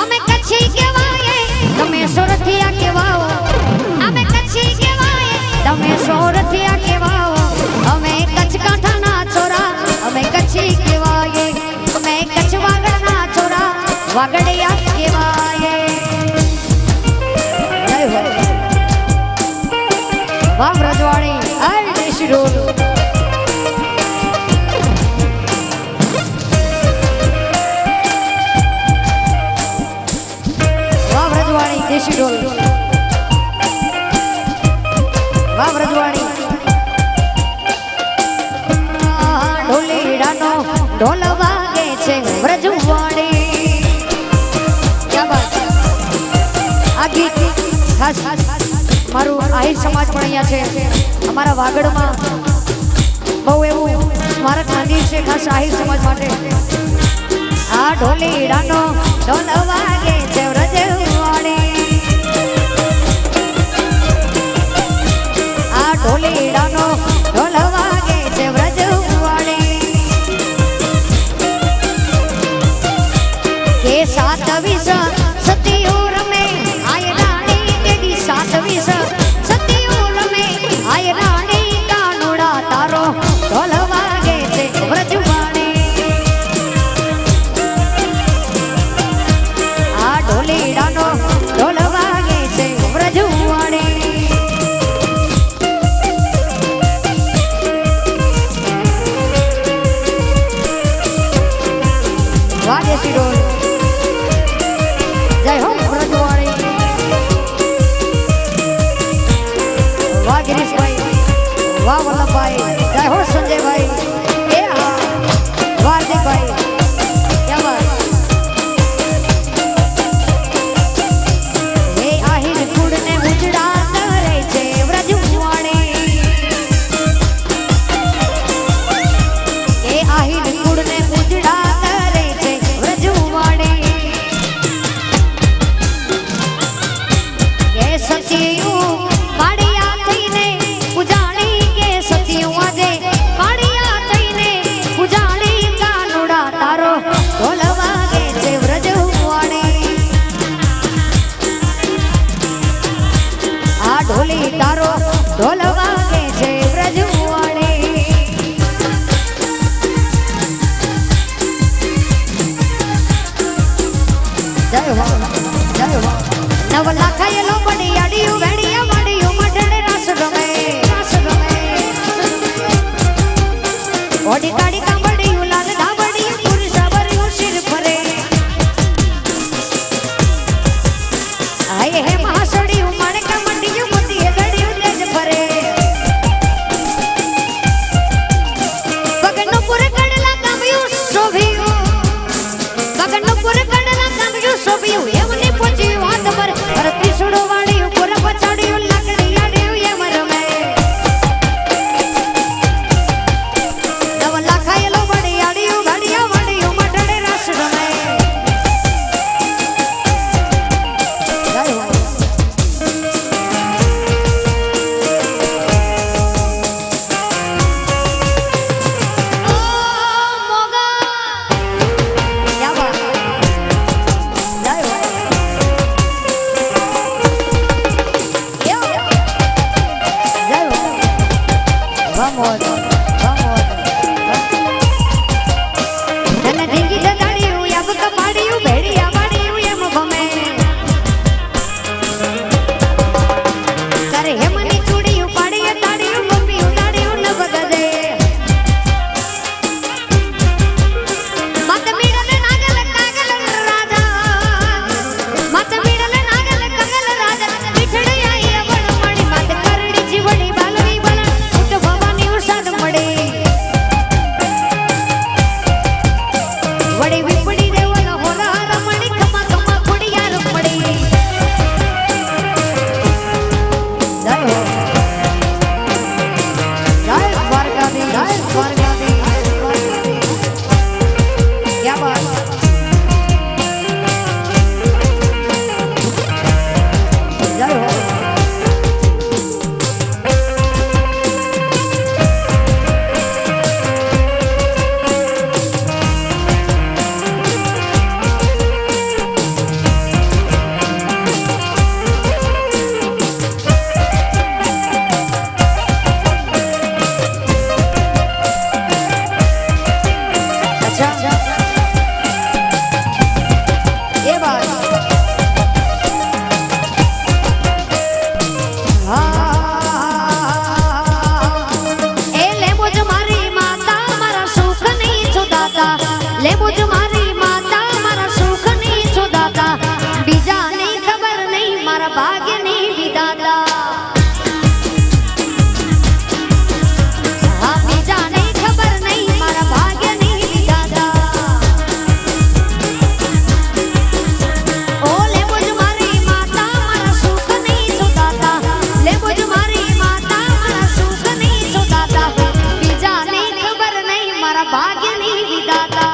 અમે કચ્છી કેવાય તમે સોરઠિયા કેવાઓ અમે કચ્છી કેવાય તમે સોરઠિયા કેવાઓ અમે કચ્છ કાંઠાના છોરા અમે કચ્છી કેવાય અમે કચ્છ વાગડના છોરા વાગડિયા કેવાય જય હો વાહ રજવાડી આય દેશી ડોલ વાહ રજવાડી દેશી ડોલ વાહ રજવાડી ઢોલીડાનો ઢોલ વાગે છે વ્રજવાડી ક્યા બાત આ ગીત ખાસ મારું આહિર સમાજ પણ અહીંયા છે અમારા વાગડમાં બહુ એવું સ્મારક મંદિર છે ખાસ આહિર સમાજ માટે આ ઢોલીડાનો ઢોલ વાગે છે વ્રજવાડી આ ઢોલીડાનો ઢોલ વાગે છે વ્રજવાડી 27 સતીઓ રમે આય રાણી તેડી 27 સતીઓ રમે આય રાણી કાનુડા તારો ઢોલ વાગે છે વ્રજવાણી આ ઢોલીડાનો ઢોલ વાગે છે વ્રજવાણી વાગે છે ઢોલ જય હો વ્રજવાણી વાહ ગિરીશભાઈ વાહ વલ્લભભાઈ જય હો સંજયભાઈ એ હા વાહ હાર્દિકભાઈ ક્યાં વાત હે આહિર કુળને ઉજડા કરે છે વ્રજવાણી હે આહિર કુળને ઉજડા કરે છે વ્રજવાણી કે સતીયું કાળિયા થઈને પૂજાણી કે સતીયું આજે કાળિયા થઈને પૂજાણી કાનુડા તારો ઢોલ વાગે છે વ્રજવાણી આ ઢોલી તારો ઢોલ વાગે છે વ્રજવાણી જય હો જય હો નવ લાખાયેલો પડી અડિયું વેડિયા વાડિયું મઢડે રાસ રમે ઓડી કાડી કાંબડિયું લાલ ધાબડિયું પુરુષ ભર્યું શિર ફરે આય હે મહાસડિયું માણકા મંડિયું મોતીએ ગડિયું તેજ ફરે બગનનો પુર કડલા કામ્યું શોભિયું બગનનો પુર કડલા કામ્યું શોભિયું એમને પહોંચ્યું હાથ પર ભરતી સુડો વાળ્યું પુર પછાડ્યું લાકડી આડ્યું એમ રમે નવ લાખાયેલો વળી આડ્યું ઘડિયા વાળ્યું મઢડે રાસ રમે જય હો क्या बात जय हो जय हो vamos તને ઢીંગી દગાડ્યું યાબ કપાડ્યું ભેડિયા વાડ્યું એમ ભમે કરે હેમની ચૂડિયું પાડીએ તાળ્યું ગોપીયું તાળ્યું ન બગદે મત મીડલે નાગલ કાગલ રાજા મત મીડલે નાગલ કાગલ રાજા પીઠડે આઈ વણ મણી મત કરડી જીવડી બાલવી બળ ઉઠ ભવાની ઉરસાદ મળી વડી વિપડી દેવલ હોલા રમણી કમા કમા કુડિયાર પડી જય હો જય દ્વારકાધીશ क्या बात जय हो अच्छा ये बात એ લેબો જ મારી માતા મારા સુખ નહીં છુદાતા લેબો જ મારી માતા મારા સુખ નહીં છુદાતા બીજાની ખબર નહીં મારા ભાગ્યની વિધાતા હા બીજાની ખબર નહીં મારા ભાગ્યની વિધાતા ઓ લેબો જ મારી માતા મારા સુખ નહીં છુદાતા લેબો જ મારી માતા મારા સુખ નહીં છુદાતા બીજાની ખબર નહીં મારા ભાગ્યની વિધાતા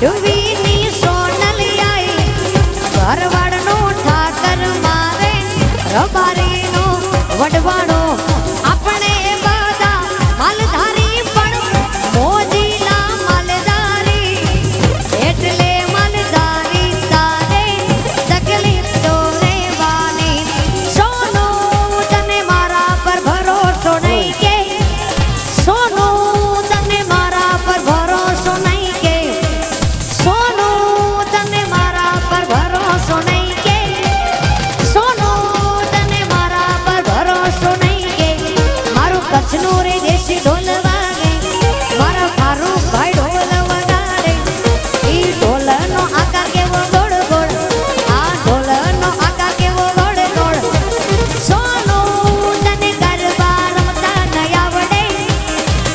વડવીની સોનલિયાઈ ઘરવાળનો ઠાકર મારે રબારીનો વડવાડો આપણે બધા માલધારી પણ મોજીલા માલધારી એટલે માલધારી તારે તકલીફ તો રહેવાની સોનું તને મારા પર ભરોસો નહીં કે સોનું તને મારા પર ભરોસો નહીં કે સોનું તને મારા પર ભરોસો નહીં કે સોનું તને મારા પર ભરોસો નહીં કે મારું કચ્છનું રે દેશી ઢોલ વાગે મારા ફારૂકભાઈ ઢોલ વગાડે ઈ ઢોલનો આકાર કેવો ગોળ ગોળ આ ઢોલનો આકાર કેવો ગોળ ગોળ સોનું તને ગરબા રમતા નહીં આવડે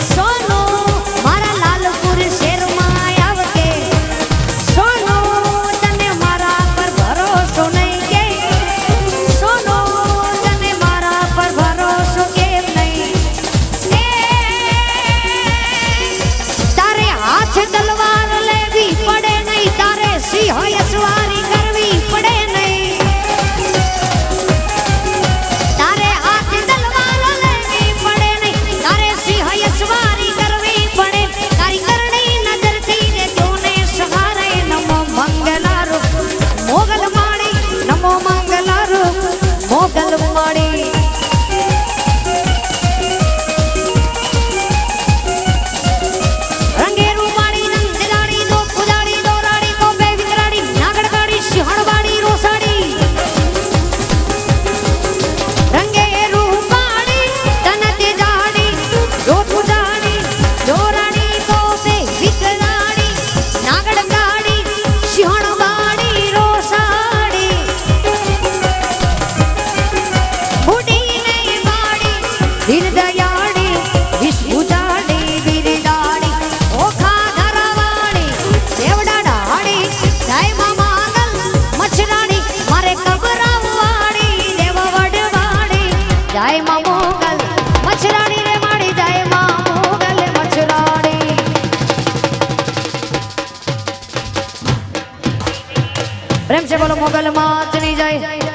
સોનું મારા લાલપુર શેરમાં આવકે સોનું તને મારા પર ભરોસો નહીં કે સોનું તને મારા પર ભરોસો કેમ નહીં તારે હાથ તલવાર લેવી પડે નહીં તારે સિંહ સવારી કરવી પડે નહીં તારે હાથ તલવાર લેવી પડે નહીં તારે સિંહ સવારી કરવી પડે તારી કરણી નજરથી ને જોને સહારે નમો મંગલારૂપ મોગલ માળી નમો મંગલારૂપ મોગલ માળી રંગેરું માળી નંદલાડી દો પુજાડી દોરાડી કોપે વિકરાડી નાગડગાડી સિંહણવાડી રોસાડી રંગેરું માળી તનતે જાડી દો પુજાડી દોરાડી કોપે વિકરાડી નાગડગાડી સિંહણવાડી રોસાડી બુડી નહીં માડી દિન દયાળી વિષ્ણુજાડી બિરદાડી ઓખા ધરાવાડી દેવડા ડાળી જય મા માંગલ મછરાડી મારે કબરાવાડી દેવ વડવાડી જય મા મોગલ મછરાડી રે માડી જય મા મોગલ મછરાડી પ્રેમ से बोलो मोगल मातनी जय